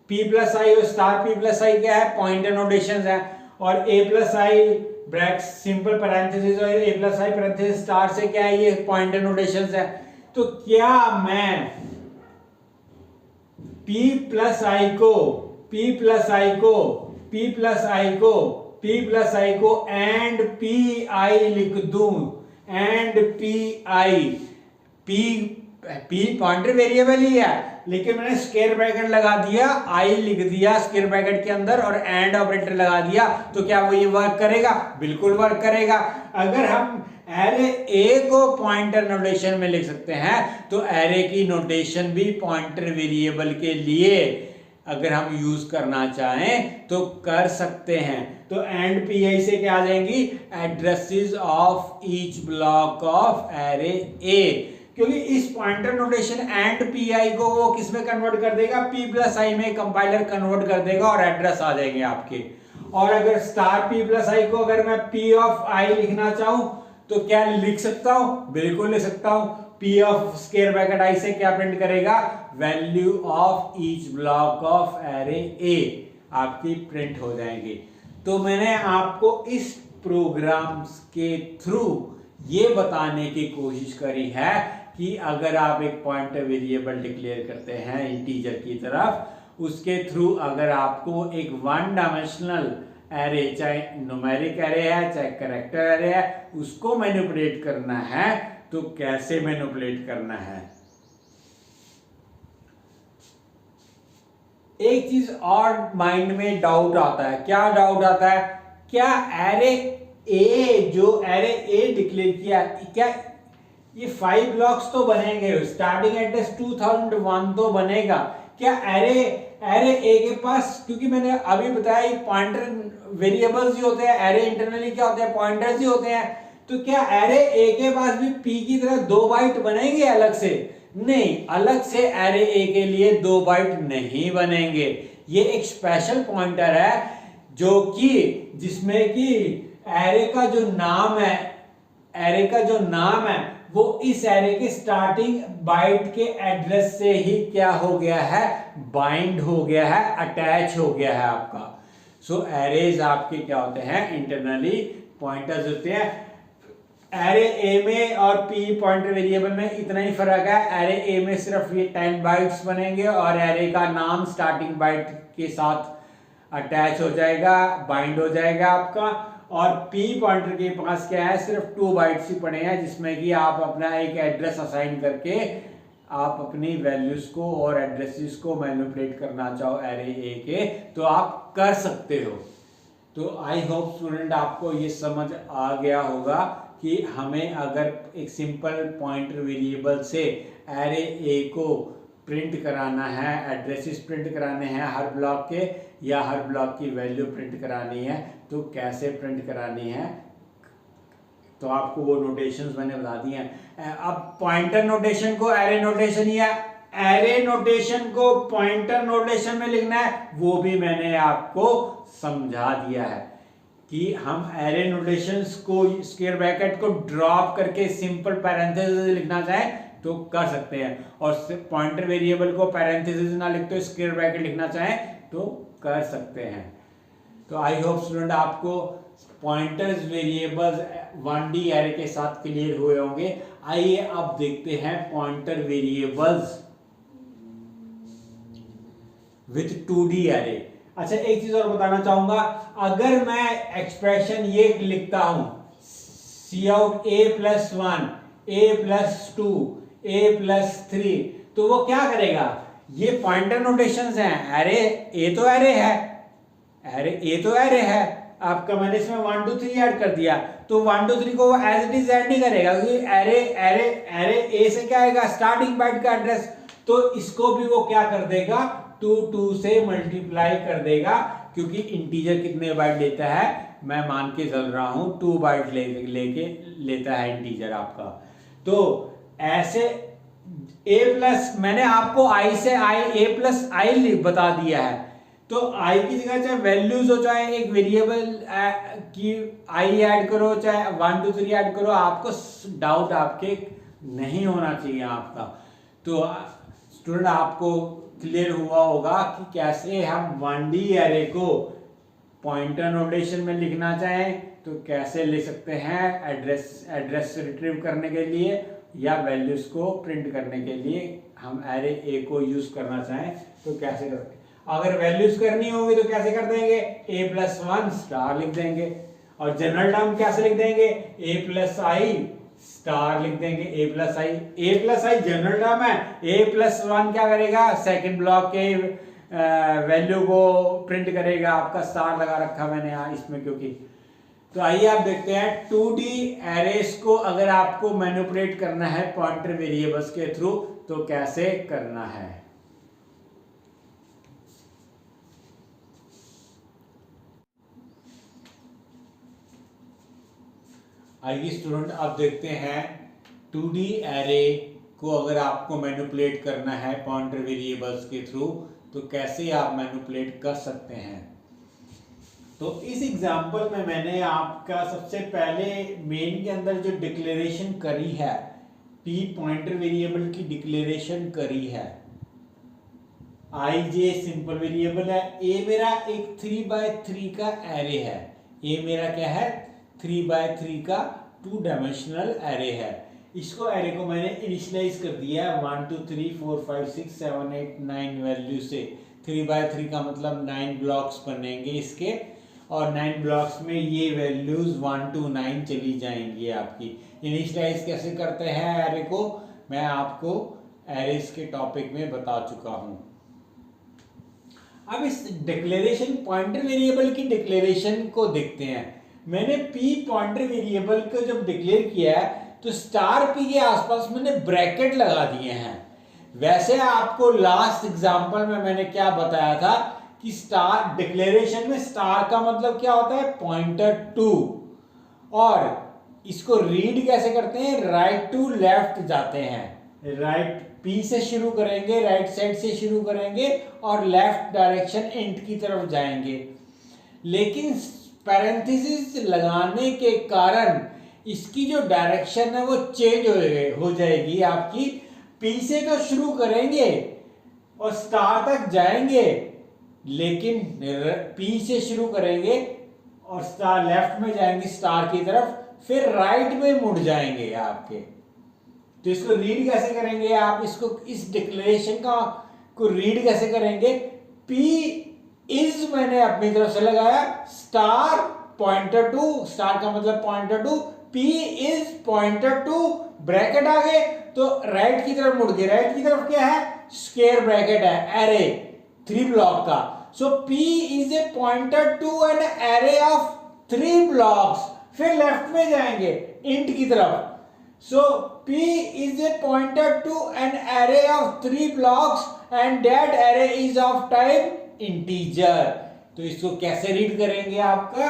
p+i और स्टार p+i क्या है, पॉइंटर नोटेशंस है। और a+i ब्रैकेट सिंपल पैरेंथेसिस और a+i पैरेंथेसिस स्टार से क्या है, ये पॉइंटर नोटेशंस है। तो क्या मैं p+i को एंड pi लिख दूं, एंड p पॉइंटर वेरिएबल ही है, लेकिन मैंने स्क्वायर ब्रैकेट लगा दिया, i लिख दिया स्क्वायर ब्रैकेट के अंदर और एंड ऑपरेटर लगा दिया, तो क्या वो ये वर्क करेगा, बिल्कुल वर्क करेगा। अगर हम एरे a को पॉइंटर नोटेशन में लिख सकते हैं तो एरे की नोटेशन भी पॉइंटर वेरिएबल के लिए अगर हम यूज करना चाहें तो कर सकते हैं। तो एंड pi से क्या आ जाएंगी, addresses of each block of array a, क्योंकि इस पॉइंटर नोटेशन एंड pi को वो किस में कन्वर्ट कर देगा, p+i में कंपाइलर कन्वर्ट कर देगा और एड्रेस आ जाएंगे आपके। और अगर स्टार p+i को अगर मैं p ऑफ i लिखना चाहूं तो क्या लिख सकता हूं, बिल्कुल लिख सकता हूं। p of square bracket i से क्या प्रिंट करेगा, value of each block of array a आपकी प्रिंट हो जाएंगी। तो मैंने आपको इस प्रोग्राम के थ्रू ये बताने की कोशिश करी है कि अगर आप एक पॉइंटर वेरिएबल डिक्लेयर करते हैं इंटीजर की तरफ, उसके थ्रू अगर आपको एक वन डायमेंशनल एरे, चाहे न्यूमेरिक एरे है चाहे कैरेक्टर एरे है, उसको मैनिपुलेट करना है तो कैसे मैनिपुलेट करना है। एक चीज और माइंड में डाउट आता है, क्या डाउट आता है, क्या एरे ए, जो एरे ए डिक्लेयर किया, क्या ये 5 ब्लॉक्स तो बनेंगे, स्टार्टिंग एड्रेस 2001 तो बनेगा। क्या एरे ए के पास, क्योंकि मैंने अभी बताया पॉइंटर वेरिएबल्स ही होते हैं, एरे इंटरनली क्या होते हैं, पॉइंटर्स ही होते हैं। तो क्या एरे ए के पास भी पी की तरह 2 बाइट बनेंगे अलग से? नहीं, अलग से एरे ए के लिए 2 बाइट नहीं बनेंगे। ये एक स्पेशल पॉइंटर है जो कि जिसमें कि एरे का जो नाम है वो इस एरे के स्टार्टिंग बाइट के एड्रेस से ही क्या हो गया है, बाइंड हो गया है, अटैच हो गया है आपका। सो एरेज आपके क्या होते हैं, इंटरनली पॉइंटर्स होते हैं। एरे ए में और पी पॉइंटर वेरिएबल में इतना ही फर्क है, एरे ए में सिर्फ ये 10 बाइट्स बनेंगे और एरे का नाम स्टार्टिंग बाइट के साथ अटैच हो जाएगा, बाइंड हो जाएगा आपका। और पी पॉइंटर के पास क्या है, सिर्फ 2 बाइट्स ही पड़े हैं, जिसमें कि आप अपना एक एड्रेस असाइन करके आप अपनी वैल्यूज को और एड्रेसेस को मैनिपुलेट करना चाहो एरे ए के, तो आप कर सकते हो। तो आई होप स्टूडेंट आपको ये समझ आ गया होगा कि हमें अगर एक सिंपल पॉइंटर वेरिएबल से एरे ए को प्रिंट कराना है, एड्रेसेस प्रिंट कराने हैं हर ब्लॉक के, या हर ब्लॉक की वैल्यू प्रिंट करानी है, तो कैसे प्रिंट करानी है, तो आपको वो नोटेशंस मैंने बता दिए हैं। अब पॉइंटर नोटेशन को एरे नोटेशन या एरे नोटेशन को पॉइंटर नोटेशन में लिखना है, वो भी मैंने आपको समझा दिया है कि हम एरे नोटेशंस को स्क्वायर ब्रैकेट को ड्रॉप करके सिंपल पैरेंथेसिस लिखना चाहें तो कर सकते हैं, और पॉइंटर वेरिएबल को पैरेंथेसिस ना लिखते हुए स्क्वायर ब्रैकेट लिखना चाहें तो कर सकते हैं। तो आई होप स्टूडेंट आपको पॉइंटर्स वेरिएबल्स 1D एरे के साथ क्लियर हुए होंगे। आइए अब देखते हैं pointer variables with 2D array. अच्छा, एक चीज और बताना चाहूंगा, अगर मैं एक्सप्रेशन ये लिखता हूं Cout a+1 a+2 a+3, तो वो क्या करेगा, ये पॉइंटर नोटेशंस हैं, एरे ए तो एरे है आपका, मैंने इसमें 1 2 3 ऐड कर दिया, तो 1 2 3 को वो एज इट इज ऐड नहीं करेगा, क्योंकि एरे ए से क्या आएगा, स्टार्टिंग बाइट का एड्रेस, तो इसको भी वो क्या कर देगा, 2 से मल्टीप्लाई कर देगा, क्योंकि इंटीजर कितने बाइट लेता है, मैं मान के चल रहा हूं 2 बाइट लेके लेता है इंटीजर आपका। तो ऐसे a प्लस, मैंने आपको i से a+i बता दिया है, तो i की जगह चाहे वैल्यूज हो, चाहे एक वेरिएबल की i ऐड करो, चाहे 1 2 3 ऐड करो, आपको डाउट आपके नहीं होना चाहिए आपका। तो स्टूडेंट आपको क्लियर हुआ होगा कि कैसे हम 1D एरे को पॉइंटर नोटेशन में लिखना चाहें तो कैसे लिख सकते हैं, एड्रेस रिट्रीव करने के लिए या वैल्यूज को प्रिंट करने के लिए हम एरे ए को यूज करना चाहें तो कैसे करते हैं। अगर वैल्यूज करनी होगी तो कैसे कर देंगे, a+1 स्टार लिख देंगे, और जनरल टर्म कैसे लिख देंगे, a+i स्टार लिख देंगे, a+i जनरल टर्म है, a+1 क्या करेगा, सेकंड ब्लॉक के वैल्यू को प्रिंट करेगा, आपका स्टार लगा रखा मैंने यहाँ इसमें क्योंकि। तो आइए आप देखते हैं 2D एरेस को अगर आपको मैनिपुलेट करना है पॉइंटर वेरिएबल्स के थ्रू तो कैसे करना है। आइए स्टूडेंट आप देखते हैं 2D एरे को अगर आपको मैनिपुलेट करना है पॉइंटर वेरिएबल्स के थ्रू तो कैसे आप मैनिपुलेट कर सकते हैं। तो इस एग्जांपल में मैंने आपका सबसे पहले मेन के अंदर जो डिक्लेरेशन करी है, p पॉइंटर वेरिएबल की डिक्लेरेशन करी है, ij सिंपल वेरिएबल है, a मेरा एक 3x3 का एरे है, a मेरा क्या है 3x3 का 2 डायमेंशनल एरे है। इसको एरे को मैंने इनिशियलाइज कर दिया है 1 2 3 4 5 6 7 8 9 वैल्यू से। 3x3 का मतलब 9 ब्लॉक्स बनेंगे इसके, और 9 ब्लॉक्स में ये वैल्यूज 1 to 9 चली जाएंगी आपकी। इनिशियलाइज कैसे करते हैं एरे को मैं आपको एरेस के टॉपिक में बता चुका हूं। अब इस डिक्लेरेशन पॉइंटर वेरिएबल की डिक्लेरेशन को देखते हैं। मैंने p पॉइंटर वेरिएबल को जब डिक्लेयर किया है तो स्टार पी के आसपास मैंने ब्रैकेट लगा दिए हैं। वैसे आपको लास्ट एग्जांपल में मैंने क्या बताया था कि स्टार डिक्लेरेशन में स्टार का मतलब क्या होता है, पॉइंटर टू, और इसको रीड कैसे करते हैं, राइट टू लेफ्ट जाते हैं, राइट पी से शुरू करेंगे, राइट साइड से शुरू करेंगे और लेफ्ट डायरेक्शन इंट की तरफ जाएंगे। लेकिन पैरेंथेसिस लगाने के कारण इसकी जो डायरेक्शन है वो चेंज हो जाएगी आपकी। पी से तो शुरू करेंगे और स्टार तक जाएंगे, लेकिन पी से शुरू करेंगे और स्टार लेफ्ट में जाएंगे स्टार की तरफ, फिर राइट में मुड़ जाएंगे आपके। तो इसको रीड कैसे करेंगे आप, इसको इस डिक्लेरेशन को रीड कैसे करेंगे, P इज मैंने अपनी तरफ से लगाया, स्टार पॉइंटर टू, स्टार का मतलब pointer to, P is pointer to, bracket आ गए तो राइट की तरफ मुड़ गए। राइट की तरफ क्या है, स्क्वायर ब्रैकेट है, एरे 3 ब्लॉक का। So P is a pointer to an array of 3 blocks. फिर लेफ्ट में जाएंगे इंट की तरफ। So P is a pointer to an array of 3 blocks and that array is of type integer। तो इसको कैसे read करेंगे आपका,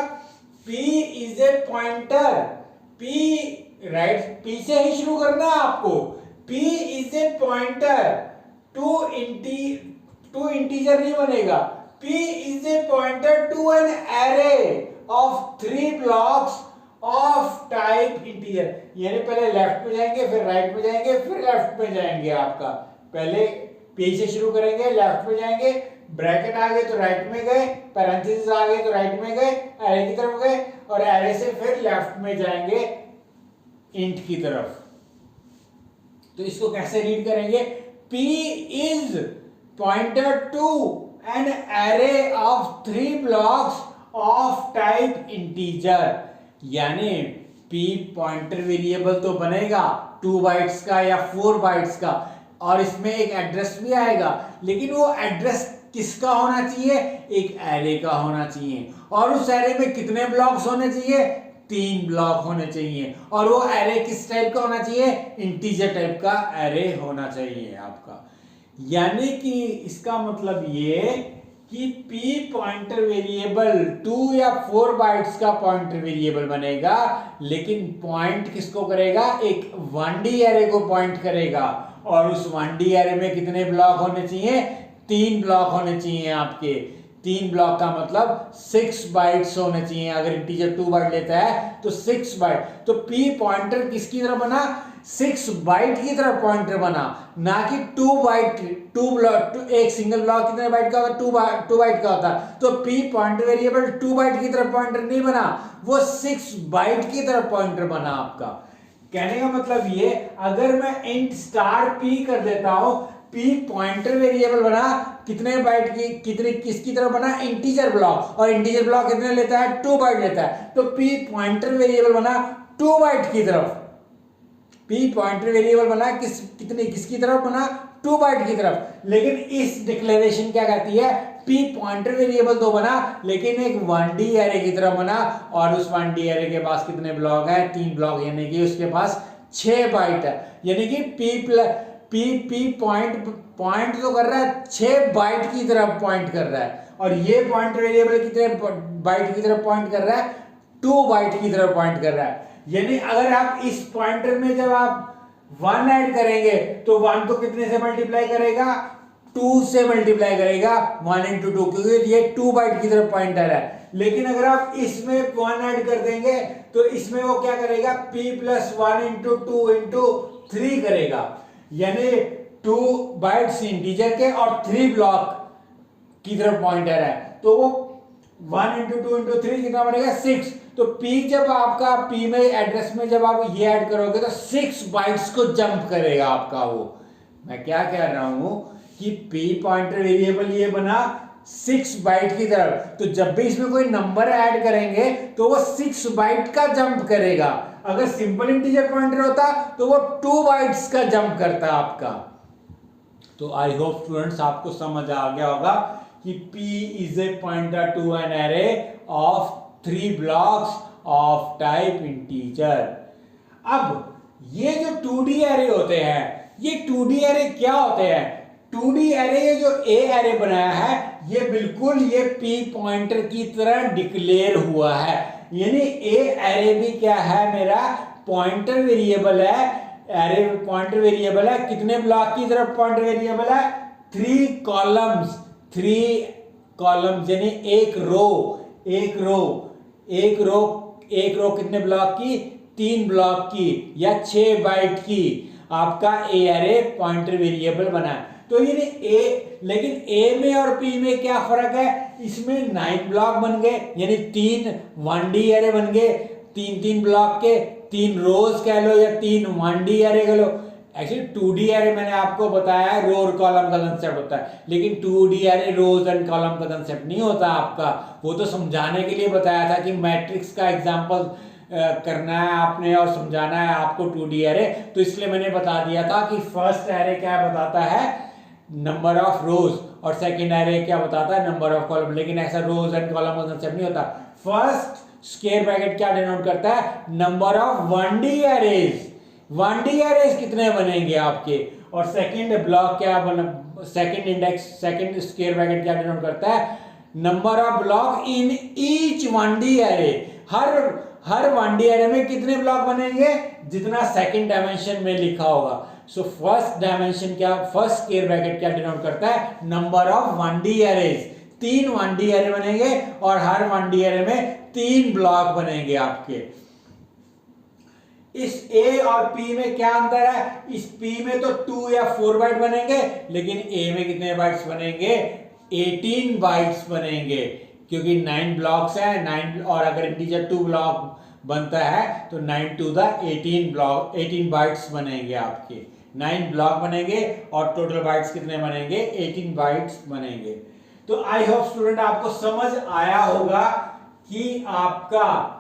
P is a pointer, P right, P से ही शुरू करना है आपको। P is a pointer to integer नहीं बनेगा, P is a pointer to an array of 3 blocks of type integer. यानी पहले लेफ्ट में जाएंगे, फिर राइट में जाएंगे, फिर लेफ्ट में जाएंगे आपका। पहले पी से शुरू करेंगे, लेफ्ट में जाएंगे, ब्रैकेट आ गए तो राइट में गए, पैरेंथेसिस आ गए तो राइट में गए, एरे की तरफ गए और एरे से फिर लेफ्ट में जाएंगे इंट की तरफ। तो इसको कैसे रीड करेंगे, P is pointer to an array of 3 blocks of type integer. यानी P पॉइंटर वेरिएबल तो बनेगा 2 बाइट्स का या 4 बाइट्स का, और इसमें एक एड्रेस भी आएगा, लेकिन वो एड्रेस किसका होना चाहिए, एक एरे का होना चाहिए। और उस एरे में कितने ब्लॉक्स होने चाहिए, 3 ब्लॉक होने चाहिए। और वो एरे किस टाइप का होना चाहिए, इंटीजर टाइप का एरे होना चाहिए आपका। यानी कि इसका मतलब ये कि P पॉइंटर वेरिएबल 2 या 4 बाइट्स का पॉइंटर वेरिएबल बनेगा, लेकिन पॉइंट किसको करेगा, एक 1D एरे को पॉइंट करेगा। और उस 1D एरे में कितने ब्लॉक होने चाहिए, 3 ब्लॉक होने चाहिए आपके। 3 ब्लॉक का मतलब 6 बाइट्स होने चाहिए। अगर इंटीजर 2 बाइट लेता है तो 6 बाइट। तो P पॉइंटर किसकी तरफ बना, 6 बाइट की तरफ पॉइंटर बना, ना कि 2 बाइट। 2 ब्लॉक, एक सिंगल ब्लॉक कितने बाइट का होता है, 2 बाइट का होता है। तो P पॉइंटर वेरिएबल 2 बाइट की तरफ पॉइंटर नहीं बना, वो 6 बाइट की तरफ पॉइंटर बना आपका। कहने का मतलब ये, अगर मैं इंट स्टार P कर देता हूं, P पॉइंटर वेरिएबल बना कितने बाइट की, कितने किसकी तरफ बना, इंटीजर ब्लॉक। और इंटीजर ब्लॉक कितने लेता है, 2 बाइट लेता है। तो P पॉइंटर वेरिएबल बना 2 बाइट की तरफ। P पॉइंटर वेरिएबल बना किसकी तरफ बना, 2 बाइट की तरफ। लेकिन इस डिक्लेरेशन क्या कहती है, P पॉइंटर वेरिएबल तो बना लेकिन एक 1D एरे की तरफ बना। और उस 1D एरे के पास कितने ब्लॉक है, 3 ब्लॉक, यानी कि उसके पास 6 बाइट है। यानी कि P पॉइंट तो कर रहा है 6 बाइट की तरफ पॉइंट कर रहा है। और ये पॉइंटर वेरिएबल कितने बाइट की तरफ पॉइंट कर रहा है, 2 बाइट की तरफ पॉइंट कर रहा है। यानी अगर आप इस पॉइंटर में जब आप 1 ऐड करेंगे तो 1 तो कितने से मल्टीप्लाई करेगा, 2 से मल्टीप्लाई करेगा, 1 into 2, क्योंकि ये 2 बाइट की तरफ पॉइंटर है। लेकिन अगर आप इसमें 1 ऐड कर देंगे तो इसमें वो क्या करेगा, P + 1 into 2 into 3 करेगा। यानी 2 बाइट्स इंटीजर के और 3 ब्लॉक की तरफ पॉइंटर है, तो वो 1 into 2 into 3 कितना बनेगा, 6। तो P जब आपका P में एड्रेस में जब आप ये ऐड करोगे तो 6 बाइट्स को जंप करेगा आपका वो। मैं क्या कह रहा हूं कि P पॉइंटर वेरिएबल ये बना 6 बाइट की तरफ, तो जब भी इसमें कोई नंबर ऐड करेंगे तो वो 6 बाइट का जंप करेगा। अगर सिंपल इंटीजर पॉइंटर होता तो वो 2 बाइट्स का जंप करता आपका। तो आई होप स्टूडेंट्स आपको समझ आ गया होगा कि P is a pointer to an array of 3 blocks of type integer. अब ये जो 2D एरे होते हैं, ये 2D एरे क्या होते हैं? 2D एरे, ये जो ए एरे बनाया है ये बिल्कुल ये पी पॉइंटर की तरह डिक्लेयर हुआ है, यानी ए एरे भी क्या है, मेरा पॉइंटर वेरिएबल है, एरे पॉइंटर वेरिएबल है। कितने ब्लॉक की तरफ पॉइंटर वेरिएबल है? 3 कॉलम्स, 3 कॉलम्स यानी एक रो कितने ब्लॉक की? 3 ब्लॉक की या 6 बाइट की आपका ए एरे पॉइंटर वेरिएबल बना। तो ये ए, लेकिन ए में और पी में क्या फर्क है? इसमें 9 ब्लॉक बन गए, यानी 3 1D एरे बन गए, 3 ब्लॉक के 3 रोज कह लो या 3 1D एरे कह लो। एक्चुअली 2D एरे मैंने आपको बताया है रो और कॉलम का कंसेप्ट होता है, लेकिन 2D array rows and column का कंसेप्ट नहीं होता आपका। वो तो समझाने के लिए बताया था कि मैट्रिक्स का एग्जांपल करना है आपने और समझाना है आपको 2D एरे, तो इसलिए मैंने बता दिया था कि फर्स्ट एरे क्या बताता है? नंबर ऑफ रोज, और सेकंड एरे क्या बताता है? Number of column. लेकिन ऐसा रोज एंड कॉलम का कंसेप्ट नहीं होता। फर्स्ट स्क्वायर ब्रैकेट क्या डिनोट करता है? Number of 1D arrays. 1D arrays कितने बनेंगे आपके, और सेकंड ब्लॉक क्या बना, second index, second square bracket क्या डिनोट करता है? Number of block in each 1D array. Her 1D array में कितने ब्लॉक बनेंगे? जितना सेकंड डायमेंशन में लिखा होगा। सो फर्स्ट डायमेंशन क्या, फर्स्ट स्क्वायर ब्रैकेट क्या डिनोट करता है? Number of 1D arrays. 3 1D array बनेंगे और हर 1D एरे में 3 ब्लॉक बनेंगे आपके। इस A और P में क्या अंतर है? इस P में तो 2 या 4 बाइट बनेंगे, लेकिन A में कितने बाइट्स बनेंगे? 18 बाइट्स बनेंगे, क्योंकि 9 ब्लॉक्स हैं, 9, और अगर इंटीजर 2 ब्लॉक बनता है तो 9 to the 18 ब्लॉक, 18 बाइट्स बनेंगे आपके। 9 ब्लॉक बनेंगे और टोटल बाइट्स कितने बनेंगे? 18 बाइट्स बनेंगे। तो आई होप स्टूडेंट आपको समझ आया होगा कि आपका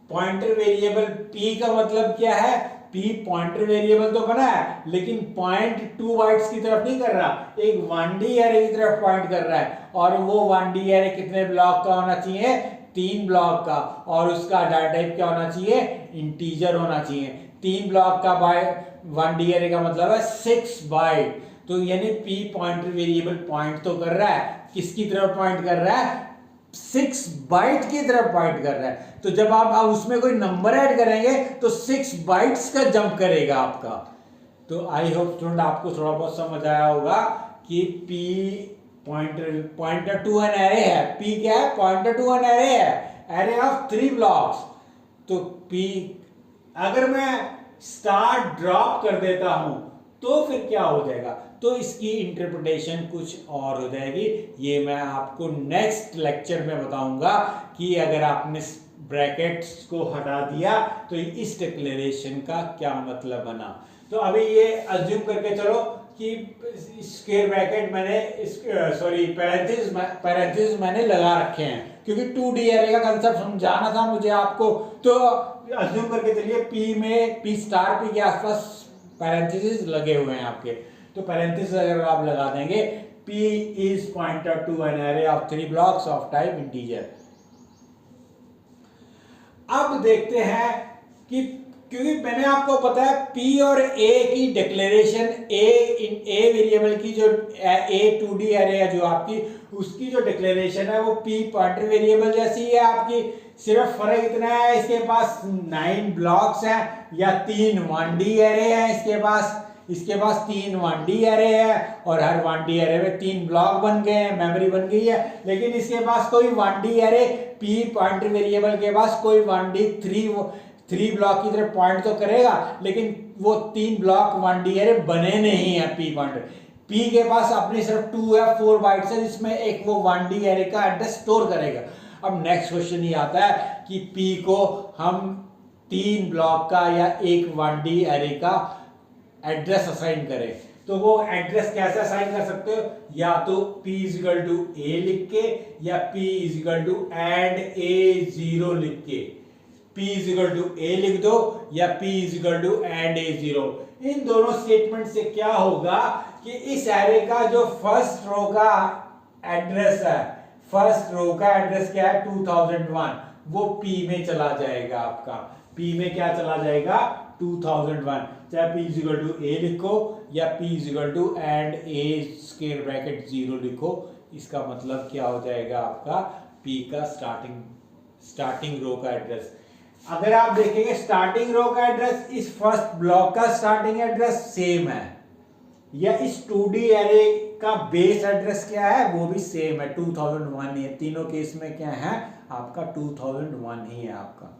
पॉइंटर वेरिएबल P का मतलब क्या है। P पॉइंटर वेरिएबल तो बना है, लेकिन पॉइंट 2 बाइट्स की तरफ नहीं कर रहा, एक 1D एरे की तरफ पॉइंट कर रहा है, और वो 1D एरे कितने ब्लॉक का होना चाहिए? 3 ब्लॉक का, और उसका डाटा टाइप क्या होना चाहिए? इंटीजर होना चाहिए। 3 ब्लॉक का बाय 1D एरे का मतलब है 6 बाइट। तो यानी P पॉइंटर वेरिएबल पॉइंट तो कर रहा है, किसकी तरफ पॉइंट कर रहा है? 6 बाइट की तरफ पॉइंट कर रहा है। तो जब आप उसमें कोई नंबर ऐड करेंगे तो 6 बाइट्स का जंप करेगा आपका। तो आई होप स्टूडेंट आपको थोड़ा बहुत समझ आया होगा कि P pointer to an array है। P क्या है? पॉइंटर टू एन एरे है, एरे ऑफ 3 ब्लॉक्स। तो P अगर मैं स्टार्ट ड्रॉप कर देता हूं तो फिर क्या हो जाएगा? तो इसकी इंटरप्रिटेशन कुछ और हो जाएगी। ये मैं आपको नेक्स्ट लेक्चर में बताऊंगा कि अगर आपने ब्रैकेट्स को हटा दिया तो इस डिक्लेरेशन का क्या मतलब बना। तो अभी ये अज्यूम करके चलो कि स्क्वायर ब्रैकेट मैंने पैरेंथेसिस मैंने लगा रखे हैं, क्योंकि 2D एरे का कंसेप्ट समझाना था मुझे आपको। तो अज्यूम करके चलिए P स्टार P के आसपास पैरेंथेसिस लगे हुए हैं आपके। तो पैरेंथेसिस अगर आप लगा देंगे, P is pointer to an array of 3 blocks of type integer. अब देखते हैं कि, क्योंकि मैंने आपको पता है P और A की डिक्लेरेशन, A वेरिएबल की जो A 2D एरे है जो आपकी, उसकी जो डिक्लेरेशन है वो P पॉइंटर वेरिएबल जैसी है आपकी। सिर्फ फर्क इतना है, इसके पास 9 ब्लॉक्स हैं या 3 1D एरे हैं इसके पास 3 1D एरे है, और हर 1D एरे में 3 ब्लॉक बन गए हैं, मेमोरी बन गई है। लेकिन इसके पास कोई 1D array, P pointer variable के पास कोई 1D 3 ब्लॉक की तरफ पॉइंट तो करेगा, लेकिन वो 3 ब्लॉक 1D एरे बने नहीं है P पॉइंटर। P के पास अपनी सिर्फ 2 या 4 बाइट्स है, जिसमें एक वो 1D एरे का एड्रेस स्टोर करेगा। अब नेक्स्ट क्वेश्चन ये आता है कि P को हम 3 ब्लॉक का या एक 1D एरे का एड्रेस असाइन करें, तो वो एड्रेस कैसे असाइन कर सकते हो? या तो P इजिकल टू A लिख के, या P is equal to and A0 लिख के। P इजिकल टू A लिख दो या P is equal to and A0। इन दोनों स्टेटमेंट से क्या होगा कि इस एरे का जो फर्स्ट रो का एड्रेस है, फर्स्ट रो का एड्रेस क्या है? 2001, वो P में चला जाएगा आपका। P में क्या चला जाएगा 2001, चाहे P is equal to A लिखो या P is equal to and A square bracket 0 लिखो, इसका मतलब क्या हो जाएगा आपका P का स्टार्टिंग रो का एड्रेस। अगर आप देखेंगे स्टार्टिंग रो का एड्रेस इस फर्स्ट ब्लॉक का स्टार्टिंग एड्रेस सेम है, या इस 2D एरे का बेस एड्रेस क्या है वो भी सेम है, 2001 ही है। तीनों केस में क्या है आपका 2001 ही है आपका।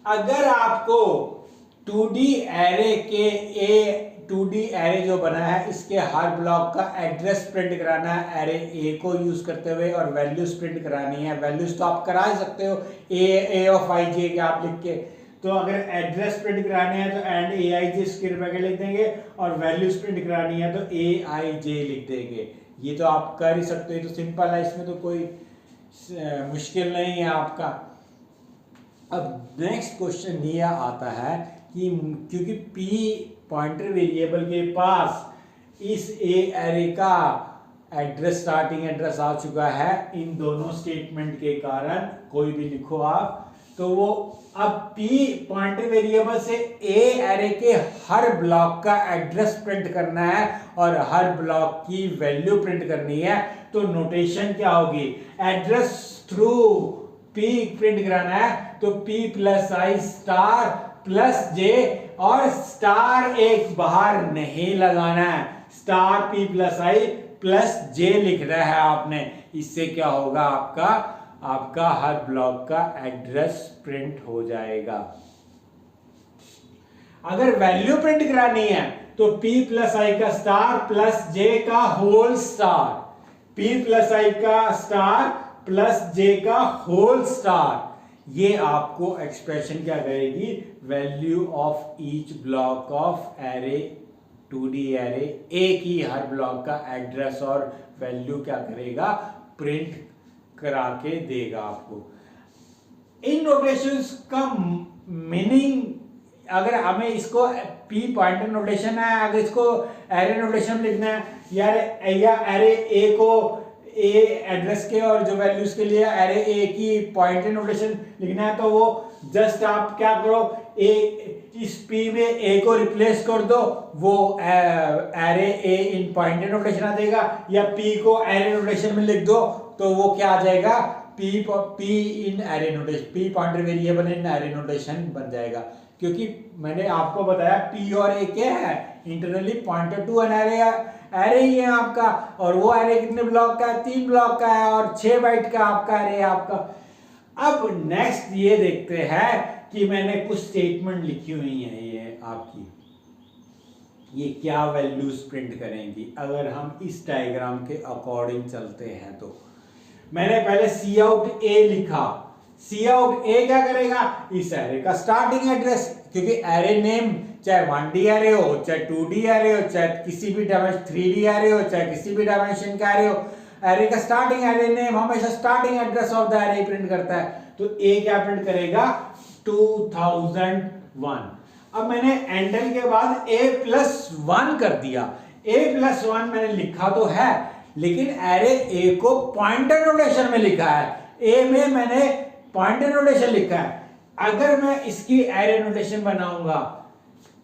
अगर आपको 2D एरे जो बना है इसके हर ब्लॉक का एड्रेस प्रिंट कराना है एरे A को यूज करते हुए और वैल्यूज प्रिंट करानी है, वैल्यूज तो आप करा ही सकते हो A ऑफ I J के आप लिख के, तो अगर एड्रेस प्रिंट कराने हैं तो एंड AIJ स्क्वायर ब्रैकेट लिख देंगे और वैल्यूज प्रिंट करानी है तो AIJ लिख देंगे। ये तो आप कर ही सकते हो, तो सिंपल है, इसमें तो कोई मुश्किल नहीं है आपका। अब नेक्स्ट क्वेश्चन ये आता है कि क्योंकि P पॉइंटर वेरिएबल के पास इस A एरे का एड्रेस स्टार्टिंग एड्रेस आ चुका है इन दोनों स्टेटमेंट के कारण, कोई भी लिखो आप, तो वो अब P पॉइंटर वेरिएबल से A एरे के हर ब्लॉक का एड्रेस प्रिंट करना है और हर ब्लॉक की वैल्यू प्रिंट करनी है, तो नोटेशन क्या होगी, एड्रेस थ्रू P प्रिंट कराना है तो P plus I star plus J, और स्टार एक बाहर नहीं लगाना है, star P plus I plus J लिखना है आपने। इससे क्या होगा आपका हर ब्लॉक का एड्रेस प्रिंट हो जाएगा। अगर वैल्यू प्रिंट करानी है तो P प्लस I का स्टार प्लस J का whole star, P plus I का स्टार प्लस J का होल स्टार, ये आपको एक्सप्रेशन क्या करेगी, value of each block of array 2D array एक ही हर ब्लॉक का एड्रेस और वैल्यू क्या करेगा, प्रिंट करा के देगा आपको। इन नोटेशंस का मीनिंग, अगर हमें इसको P पॉइंटर नोटेशन है, अगर इसको एरे नोटेशन लिखना है या एरे A को A एड्रेस के और जो वैल्यूज के लिए एरे A की पॉइंटर नोटेशन लिखना है, तो वो जस्ट आप क्या करो, इस P में A को रिप्लेस कर दो, वो array A in pointer notation आ जाएगा, या P को एरे नोटेशन में लिख दो तो वो क्या आ जाएगा, P in array notation, P pointer variable in array notation बन जाएगा। क्योंकि मैंने आपको बताया P और A क्या है, internally pointer to an array ही है आपका, और वो एरे कितने ब्लॉक का है, 3 ब्लॉक का है और 6 बाइट का आपका एरे है आपका। अब नेक्स्ट ये देखते हैं कि मैंने कुछ स्टेटमेंट लिखी हुई है ये आपकी, ये क्या वैल्यूज प्रिंट करेंगी अगर हम इस डायग्राम के अकॉर्डिंग चलते हैं। तो मैंने पहले सी आउट ए लिखा, सी आउट ए क्या करेगा, इस एरे का स्टार्टिंग एड्रेस, क्योंकि एरे नेम चाहे 1D एरे हो, चाहे 2D एरे हो, चाहे किसी भी डायमेंशन 3D एरे हो, चाहे किसी भी डायमेंशन का एरे हो, एरे का स्टार्टिंग एरे नेम हमेशा starting address of the array print करता है। तो ए क्या प्रिंट करेगा, 2001। अब मैंने एंडल के बाद A+1 कर दिया, A+1 मैंने लिखा तो है, लेकिन एरे A को पॉइंटर नोटेशन में लिखा है, A में मैंने पॉइंटर नोटेशन लिखा है। अगर मैं इसकी एरे नोटेशन बनाऊंगा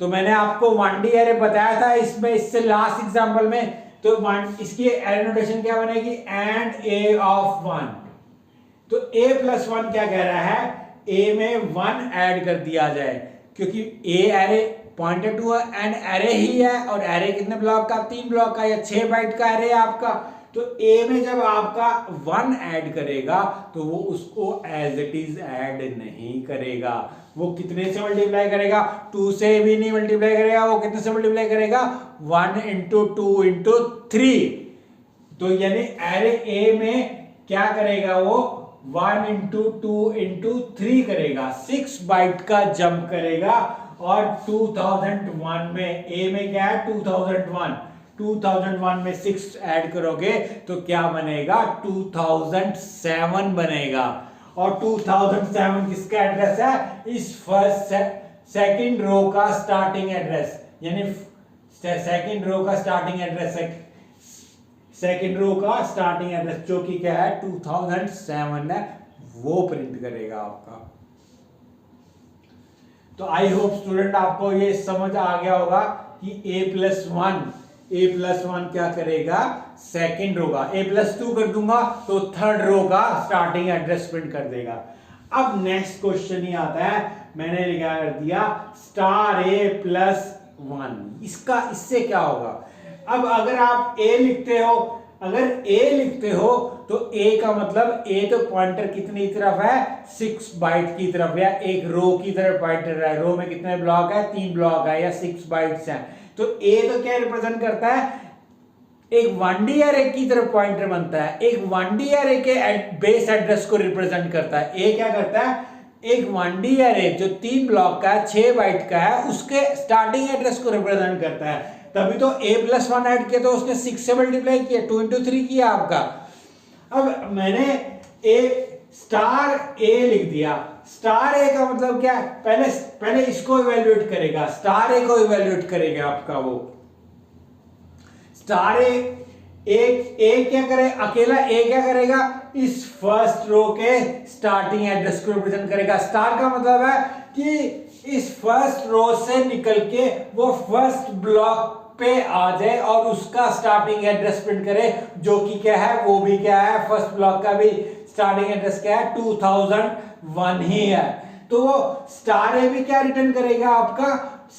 तो मैंने आपको 1D एरे बताया था इसमें, इससे लास्ट एग्जांपल में, तो इसकी एरे नोटेशन क्या बनेगी, एंड A ऑफ 1। तो A+1 क्या कह रहा है, A में 1 ऐड कर दिया जाए, क्योंकि A array pointer to an array ही है, और एरे कितने ब्लॉक का, 3 ब्लॉक का या 6 बाइट का एरे आपका। तो A में जब आपका 1 ऐड करेगा तो वो उसको एज इट इज ऐड नहीं करेगा, वो कितने से मल्टीप्लाई करेगा, 2 से भी नहीं मल्टीप्लाई करेगा, वो कितने से मल्टीप्लाई करेगा, 1 × 2 × 3। तो यानी एरे A में क्या करेगा, वो 1 × 2 × 3 करेगा, 6 बाइट का जंप करेगा। और 2001 में A में क्या है, 2001 में 6 ऐड करोगे तो क्या बनेगा, 2007 बनेगा। और 2007 किसका एड्रेस है, इस फर्स्ट सेकंड रो का स्टार्टिंग एड्रेस, यानी सेकंड रो का स्टार्टिंग एड्रेस, सेकंड रो का स्टार्टिंग एड्रेस जो कि क्या है 2007 है, वो प्रिंट करेगा आपका। तो आई होप स्टूडेंट आपको ये समझ आ गया होगा कि a प्लस वन क्या करेगा, सेकंड रो का। a+2 कर दूंगा तो थर्ड रो का स्टार्टिंग एड्रेस प्रिंट कर देगा। अब नेक्स्ट क्वेश्चन ही आता है, मैंने क्या कर दिया *a+1। इससे क्या होगा, अब अगर आप a लिखते हो तो a का मतलब a तो पॉइंटर कितनी तरफ है, 6 बाइट की तरफ या एक रो की तरफ पॉइंटर है। रो में कितने ब्लॉक है, 3 ब्लॉक है या 6 बाइट्स हैं। तो a तो क्या रिप्रेजेंट करता है, एक 1D अरे की तरफ पॉइंटर बनता है, एक 1D अरे के बेस एड्रेस को रिप्रेजेंट करता है। a क्या करता है, एक 1D अरे जो 3 ब्लॉक का है, 6 बाइट का है, उसके स्टार्टिंग एड्रेस को रिप्रेजेंट करता है। तभी तो a+1 ऐड किया तो उसने 6 से मल्टीप्लाई किया, 2 into 3 किया आपका। अब मैंने a लिख दिया। *a का मतलब क्या है, पहले इसको इवेल्युएट करेगा, *a को इवेल्युएट करेगा आपका वो *a क्या करे, अकेला a क्या करेगा, इस फर्स्ट रो के स्टार्टिंग एड्रेस को रिप्रेजेंट करेगा। स्टार का मतलब है कि इस फर्स्ट रो से निकल के वो फर्स्ट ब्लॉक पे आ जाए और उसका स्टार्टिंग एड्रेस प्रिंट करे, जो कि क्या है, वो भी क्या है, फर्स्ट ब्लॉक का भी स्टार्टिंग एड्रेस क्या है, 2001 ही है। तो वो *a भी क्या रिटर्न करेगा आपका,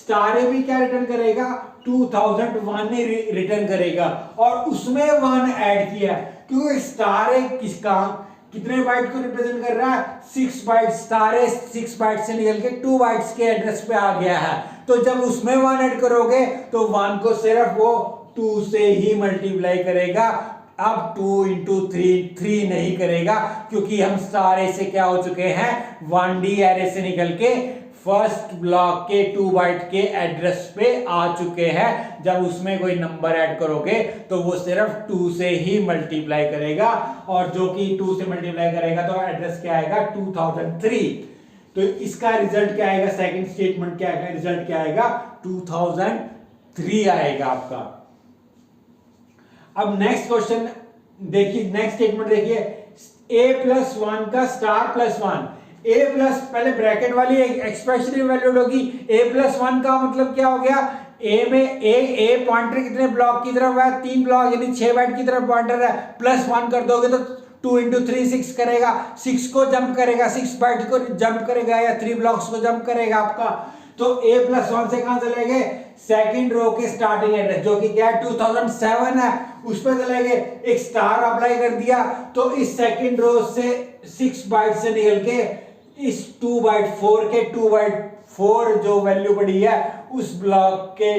*a भी क्या रिटर्न करेगा, 2001 ही रिटर्न करेगा। और उसमें 1 ऐड किया क्योंकि *a कितने बाइट को रिप्रेजेंट कर रहा है, 6 बाइट। *a 6 बाइट से निकल के 2 बाइट्स के एड्रेस पे आ गया है। तो जब उसमें 1 ऐड करोगे तो 1 को सिर्फ वो 2 से ही मल्टीप्लाई करेगा। अब 2 into 3 नहीं करेगा, क्योंकि हम *a से क्या हो चुके हैं, 1D एरे से निकल के फर्स्ट ब्लॉक के 2 बाइट के एड्रेस पे आ चुके हैं। जब उसमें कोई नंबर ऐड करोगे तो वो सिर्फ 2 से ही मल्टीप्लाई करेगा, और जो कि 2 से मल्टीप्लाई करेगा तो एड्रेस क्या आएगा, 2003। तो इसका रिजल्ट क्या आएगा, सेकंड स्टेटमेंट क्या आएगा, रिजल्ट क्या आएगा, 2003 आएगा आपका। अब नेक्स्ट क्वेश्चन देखिए, नेक्स्ट स्टेटमेंट देखिए, a+1 का *+1, पहले ब्रैकेट वाली एक्सप्रेशन इवैल्यूएट होगी। a+1 का मतलब क्या हो गया, a में a पॉइंटर कितने ब्लॉक की तरफ है, 3 ब्लॉक यानी 6 बाइट की तरफ पॉइंटर है, +1 कर दोगे तो 2 into 3 6 करेगा, 6 को जंप करेगा, 6 बाइट को जंप करेगा या 3 ब्लॉक्स को जंप करेगा आपका। तो a+1 से कहां चले गए, सेकंड रो के स्टार्टिंग एड्रेस जो कि क्या है, 2007 है, उस पर चले गए, एक स्टार अप्लाई कर दिया तो इस सेकंड रो से 6 बाइट से निकल के इस 2 बाइट 4 के 2 बाइट 4 जो वैल्यू पड़ी है उस ब्लॉक के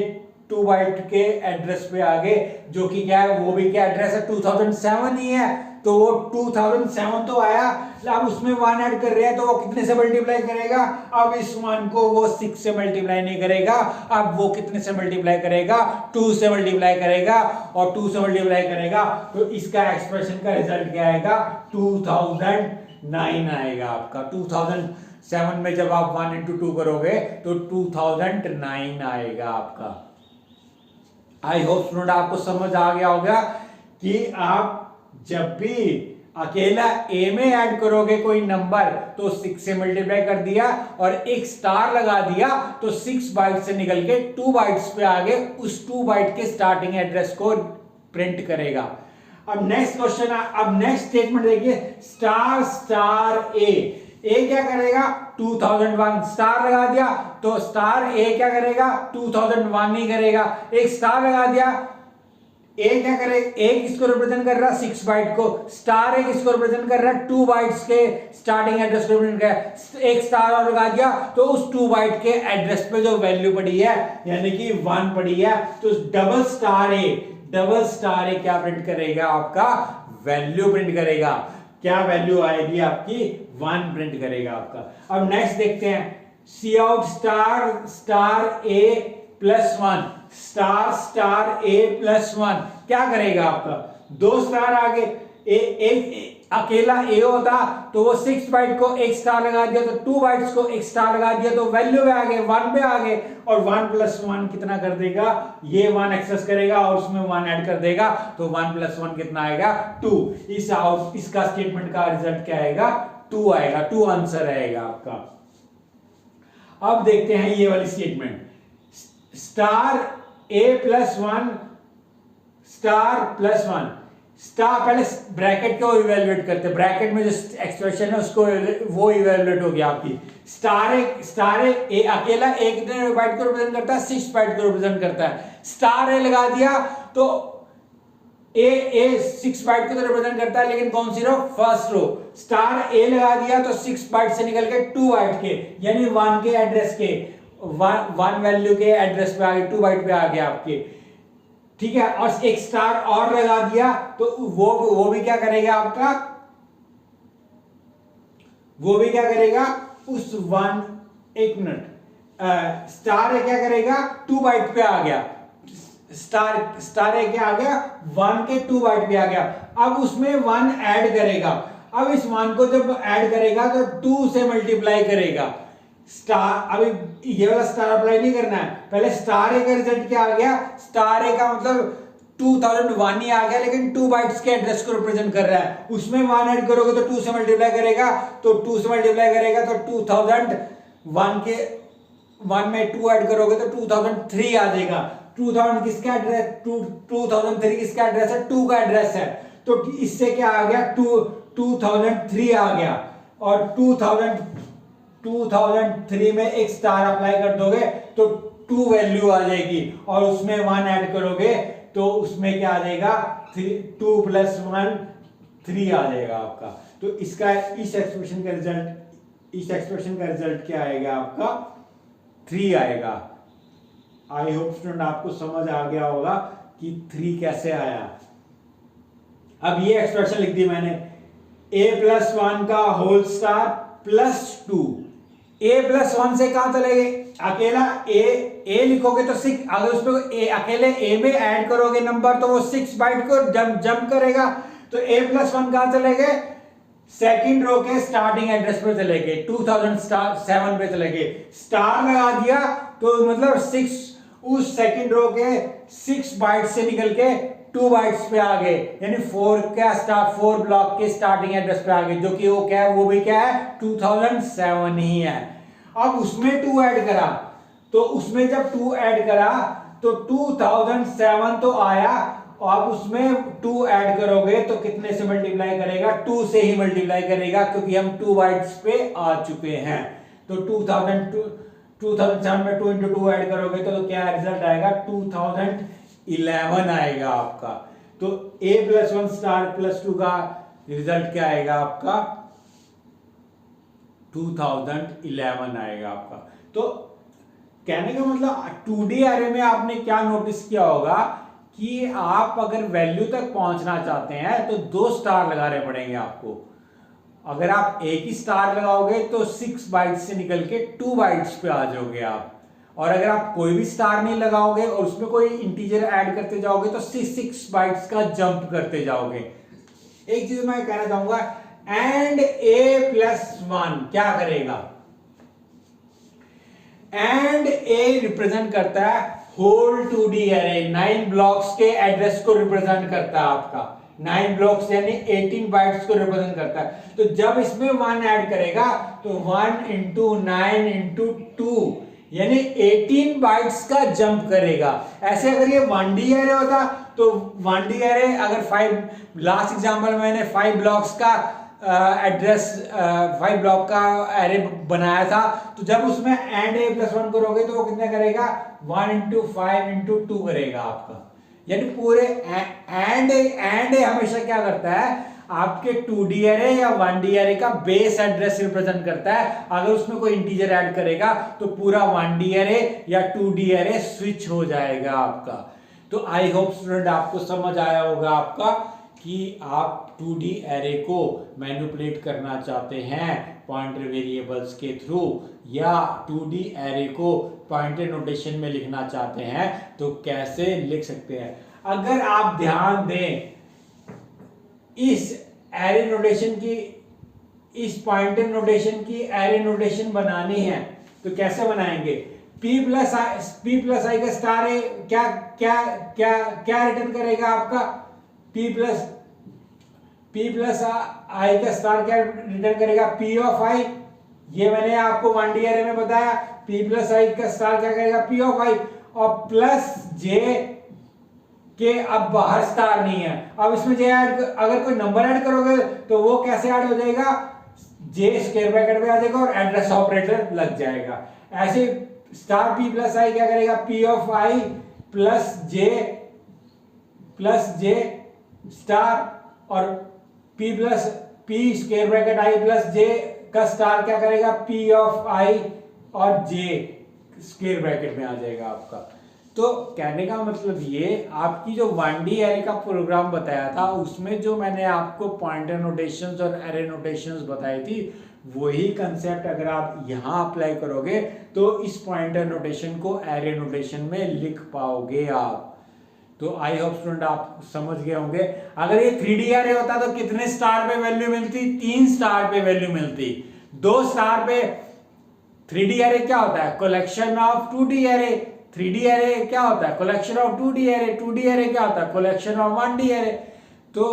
2 बाइट के एड्रेस पे आ गए, जो कि क्या है, वो भी क्या एड्रेस है, 2007 ही है। तो वो 2007 तो आया, अब उसमें 1 ऐड कर रहे हैं तो वो कितने से मल्टीप्लाई करेगा, अब इस 1 को वो 6 से मल्टीप्लाई नहीं करेगा, अब वो कितने से मल्टीप्लाई करेगा, 2 से मल्टीप्लाई करेगा, और 2 से मल्टीप्लाई करेगा तो इसका एक्सप्रेशन का रिजल्ट क्या आएगा, 2009 आएगा आपका। 2007 में जब आप 1 into 2 करोगे तो 2009 आएगा आपका। आई होप स्टूडेंट आपको समझ आ गया होगा कि आप जब भी अकेला a में ऐड करोगे कोई नंबर तो 6 से मल्टीप्लाई कर दिया और एक स्टार लगा दिया तो 6 बाइट से निकल के 2 बाइट्स पे आगे उस 2 बाइट के स्टार्टिंग एड्रेस को प्रिंट करेगा। अब नेक्स्ट क्वेश्चन, अब नेक्स्ट स्टेटमेंट देखिए, a क्या करेगा, 2001, स्टार लगा दिया तो a क्या करेगा, 2001 ही करेगा, एक स्टार लगा दिया, a क्या करे, एक इसको रिप्रेजेंट कर रहा है 6 बाइट को, स्टार एक इसको रिप्रेजेंट कर रहा है 2 बाइट्स के स्टार्टिंग एड्रेस को रिप्रेजेंट कर रहा है, एक स्टार और लगा दिया तो उस 2 बाइट के एड्रेस पे जो वैल्यू पड़ी है यानी कि 1 पड़ी है, तो डबल स्टार ए क्या प्रिंट करेगा, आपका वैल्यू प्रिंट करेगा। क्या वैल्यू आएगी आपकी, 1 प्रिंट करेगा आपका। अब नेक्स्ट देखते हैं, Cout *a+1 *a+1 क्या करेगा आपका, 2 स्टार आगे, अकेला a होता तो वो 6 बाइट को एक स्टार लगा दिया तो 2 बाइट्स को एक स्टार लगा दिया तो वैल्यू में आ गए 1 पे आ गए, और 1 + 1 कितना कर देगा, ये 1 एक्सेस करेगा और उसमें 1 ऐड कर देगा तो 1 + 1 कितना आएगा, 2। इसका स्टेटमेंट का रिजल्ट क्या आएगा, 2 आएगा, 2 आंसर आएगा आपका। अब देखते हैं ये वाली statement, star a plus one star plus one star, पहले ब्रैकेट को इवेल्युएट करते हैं, ब्रैकेट में जो एक्सप्रेशन है उसको वो इवेल्युएट हो गया आपकी। स्टार ए अकेला एक कितने बाइट को रिप्रेजेंट करता है, 6 बाइट को रिप्रेजेंट करता है। स्टार ए लगा दिया तो ए 6 बाइट को तो रिप्रेजेंट करता है, लेकिन कौन सी रो, फर्स्ट रो। स्टार ए लगा दिया तो 6 बाइट से निकल के 2 बाइट के, यानी 1 के एड्रेस के, 1 वैल्यू के एड्रेस पे आ गए, 2 बाइट पे आ गया आपके, ठीक है। और एक स्टार और लगा दिया तो वो भी क्या करेगा आपका, वो भी क्या करेगा उस 1, एक मिनट, स्टार क्या करेगा 2 बाइट पे आ गया, स्टार एक क्या आ गया 1 के 2 बाइट पे आ गया। अब उसमें 1 ऐड करेगा, अब इस 1 को जब ऐड करेगा तो 2 से मल्टीप्लाई करेगा। स्टार, अभी ये वाला स्टार अप्लाई नहीं करना है, पहले स्टार ए का रिजल्ट क्या आ गया, स्टार ए का मतलब 2001 ही आ गया, लेकिन 2 बाइट्स के एड्रेस को रिप्रेजेंट कर रहा है, उसमें 1 ऐड करोगे तो 2 से मल्टीप्लाई करेगा, तो 2 से मल्टीप्लाई करेगा तो 2001 के 1 में 2 ऐड करोगे तो 2003 आ जाएगा। 2000 किसका एड्रेस, 2003 किसका एड्रेस है, 2 का एड्रेस है, तो इससे क्या आ गया 2003 आ गया। और 2003 में एक स्टार अप्लाई कर दोगे तो 2 वैल्यू आ जाएगी, और उसमें 1 ऐड करोगे तो उसमें क्या आ जाएगा 2 + 1 3 आ जाएगा आपका। तो इसका इस एक्सप्रेशन का रिजल्ट क्या आएगा आपका 3 आएगा। आई होप स्टूडेंट आपको समझ आ गया होगा कि 3 कैसे आया। अब ये एक्सप्रेशन लिख दी मैंने, a+1 का होल स्टार +2, a+1 से कहां चले गए, अकेला a लिखोगे तो 6, अगर उसमें अकेले a में ऐड करोगे नंबर तो वो 6 बाइट को जंप करेगा, तो a+1 कहां चले गए, सेकंड रो के स्टार्टिंग एड्रेस पर चले गए, 2007 पे चले गए। स्टार लगा दिया तो मतलब 6 उस सेकंड रो के 6 बाइट से निकल के 2 बाइट्स पे आ गए, यानी 4 ब्लॉक के स्टार्टिंग एड्रेस पे आ गए, जो कि वो क्या है, वो भी क्या है 2007 ही है। अब उसमें 2 ऐड करा, तो उसमें जब 2 ऐड करा तो 2007 तो आया, और उसमें 2 ऐड करोगे तो कितने से मल्टीप्लाई करेगा, 2 से ही मल्टीप्लाई करेगा, क्योंकि हम 2 बाइट्स पे आ चुके हैं। तो 2007 में 2 × 2 ऐड करोगे तो क्या रिजल्ट आएगा 2011 आएगा आपका। तो a+1 स्टार +2 का रिजल्ट क्या आएगा आपका 2011 आएगा आपका। तो कहने का मतलब 2D एरे में आपने क्या नोटिस किया होगा कि आप अगर वैल्यू तक पहुंचना चाहते हैं तो 2 स्टार लगाने पड़ेंगे आपको। अगर आप एक ही स्टार लगाओगे तो 6 बाइट्स से निकल के 2 बाइट्स पे आ जाओगे आप, और अगर आप कोई भी स्टार नहीं लगाओगे और उसमें कोई इंटीजर ऐड करते जाओगे तो 6 बाइट्स का जंप करते जाओगे। एक चीज मैं कहना चाहूंगा, एंड a+1 क्या करेगा, एंड a रिप्रेजेंट करता है होल 2D एरे, 9 ब्लॉक्स के एड्रेस को रिप्रेजेंट करता है आपका, 9 ब्लॉक्स यानी 18 बाइट्स को रिप्रेजेंट करता है। तो जब इसमें 1 ऐड करेगा तो 1 × 9 × 2 यानी 18 बाइट्स का जंप करेगा। ऐसे अगर ये 1D एरे होता तो 1D एरे अगर 5 लास्ट एग्जांपल मैंने 5 ब्लॉक्स का एड्रेस 5 ब्लॉक का एरे बनाया था, तो जब उसमें एंड a+1 करोगे तो वो कितना करेगा 1 × 5 × 2 करेगा आपका, यानी पूरे एंड हमेशा क्या करता है आपके 2D एरे या 1D एरे का बेस एड्रेस रिप्रेजेंट करता है। अगर उसमें कोई इंटीजर ऐड करेगा तो पूरा 1D एरे या 2D एरे स्विच हो जाएगा आपका। तो आई होप स्टूडेंट आपको समझ आया होगा आपका कि आप 2D एरे को मैनिपुलेट करना चाहते हैं पॉइंटर वेरिएबल्स के थ्रू, या 2D एरे को पॉइंटर नोटेशन में लिखना चाहते हैं तो कैसे लिख सकते हैं। अगर आप ध्यान दें इस एरे नोटेशन की, इस पॉइंटर नोटेशन की एरे नोटेशन बनानी है तो कैसे बनाएंगे, p+i का स्टार है, क्या क्या क्या क्या रिटर्न करेगा आपका p+i का स्टार क्या रिटर्न करेगा, p(i) ये मैंने आपको 1D एरे में बताया, p प्लस आई का स्टार क्या करेगा, p ऑफ आई, और प्लस जे के अब बाहर स्टार नहीं है। अब इसमें जे ऐड, अगर कोई नंबर ऐड करोगे तो वो कैसे ऐड हो जाएगा, जे स्क्वायर ब्रैकेट में आ जाएगा और एड्रेस ऑपरेटर लग जाएगा। ऐसे स्टार p प्लस आई क्या करेगा, p of I plus J star, और p स्क्वायर ब्रैकेट आई प्लस जे का स्टार क्या करेगा, p ऑफ आई और जे स्क्वायर ब्रैकेट में आ जाएगा आपका। तो कहने का मतलब ये, आपकी जो 1D एरे का प्रोग्राम बताया था उसमें जो मैंने आपको पॉइंटर नोटेशंस और एरे नोटेशंस बताई थी, वही कंसेप्ट अगर आप यहाँ अप्लाई करोगे तो इस पॉइंटर नोटेशन को एरे नोटेशन में लिख पाओगे आप। तो आई होप स्टूडेंट आप समझ गए होंगे। अगर ये 3D एरे होता तो कितने स्टार पे वैल्यू मिलती, 3 स्टार पे वैल्यू मिलती। 2 स्टार पे 3D एरे क्या होता है, collection of 2D array. 3D array क्या होता है, collection of 2D array. 2D array क्या होता है, कलेक्शन ऑफ 1D एरे। तो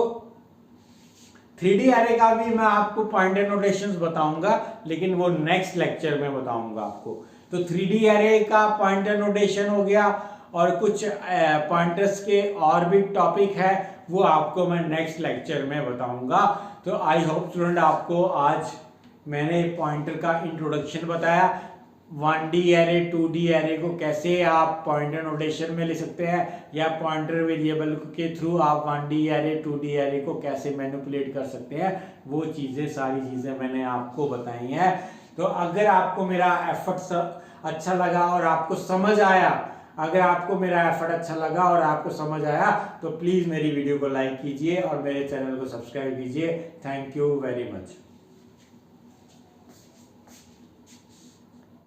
3D एरे का भी मैं आपको पॉइंटर नोटेशंस बताऊंगा, लेकिन वो नेक्स्ट लेक्चर में बताऊंगा आपको। तो 3D एरे का पॉइंटर नोटेशन हो गया, और कुछ पॉइंटर्स के और भी टॉपिक है वो आपको मैं नेक्स्ट लेक्चर में बताऊंगा। तो आई होप स्टूडेंट आपको आज मैंने पॉइंटर का इंट्रोडक्शन बताया, 1D एरे 2D एरे को कैसे आप पॉइंटर नोटेशन में ले सकते हैं, या पॉइंटर वेरिएबल के थ्रू आप 1D एरे 2D एरे को कैसे मैनिपुलेट कर सकते हैं, वो चीज़ें सारी चीज़ें मैंने आपको बताई हैं। तो अगर आपको मेरा एफर्ट अच्छा लगा और आपको समझ आया, अगर आपको मेरा एफर्ट अच्छा लगा और आपको समझ आया, तो प्लीज़ मेरी वीडियो को लाइक कीजिए और मेरे चैनल को सब्सक्राइब कीजिए। Thank you very much.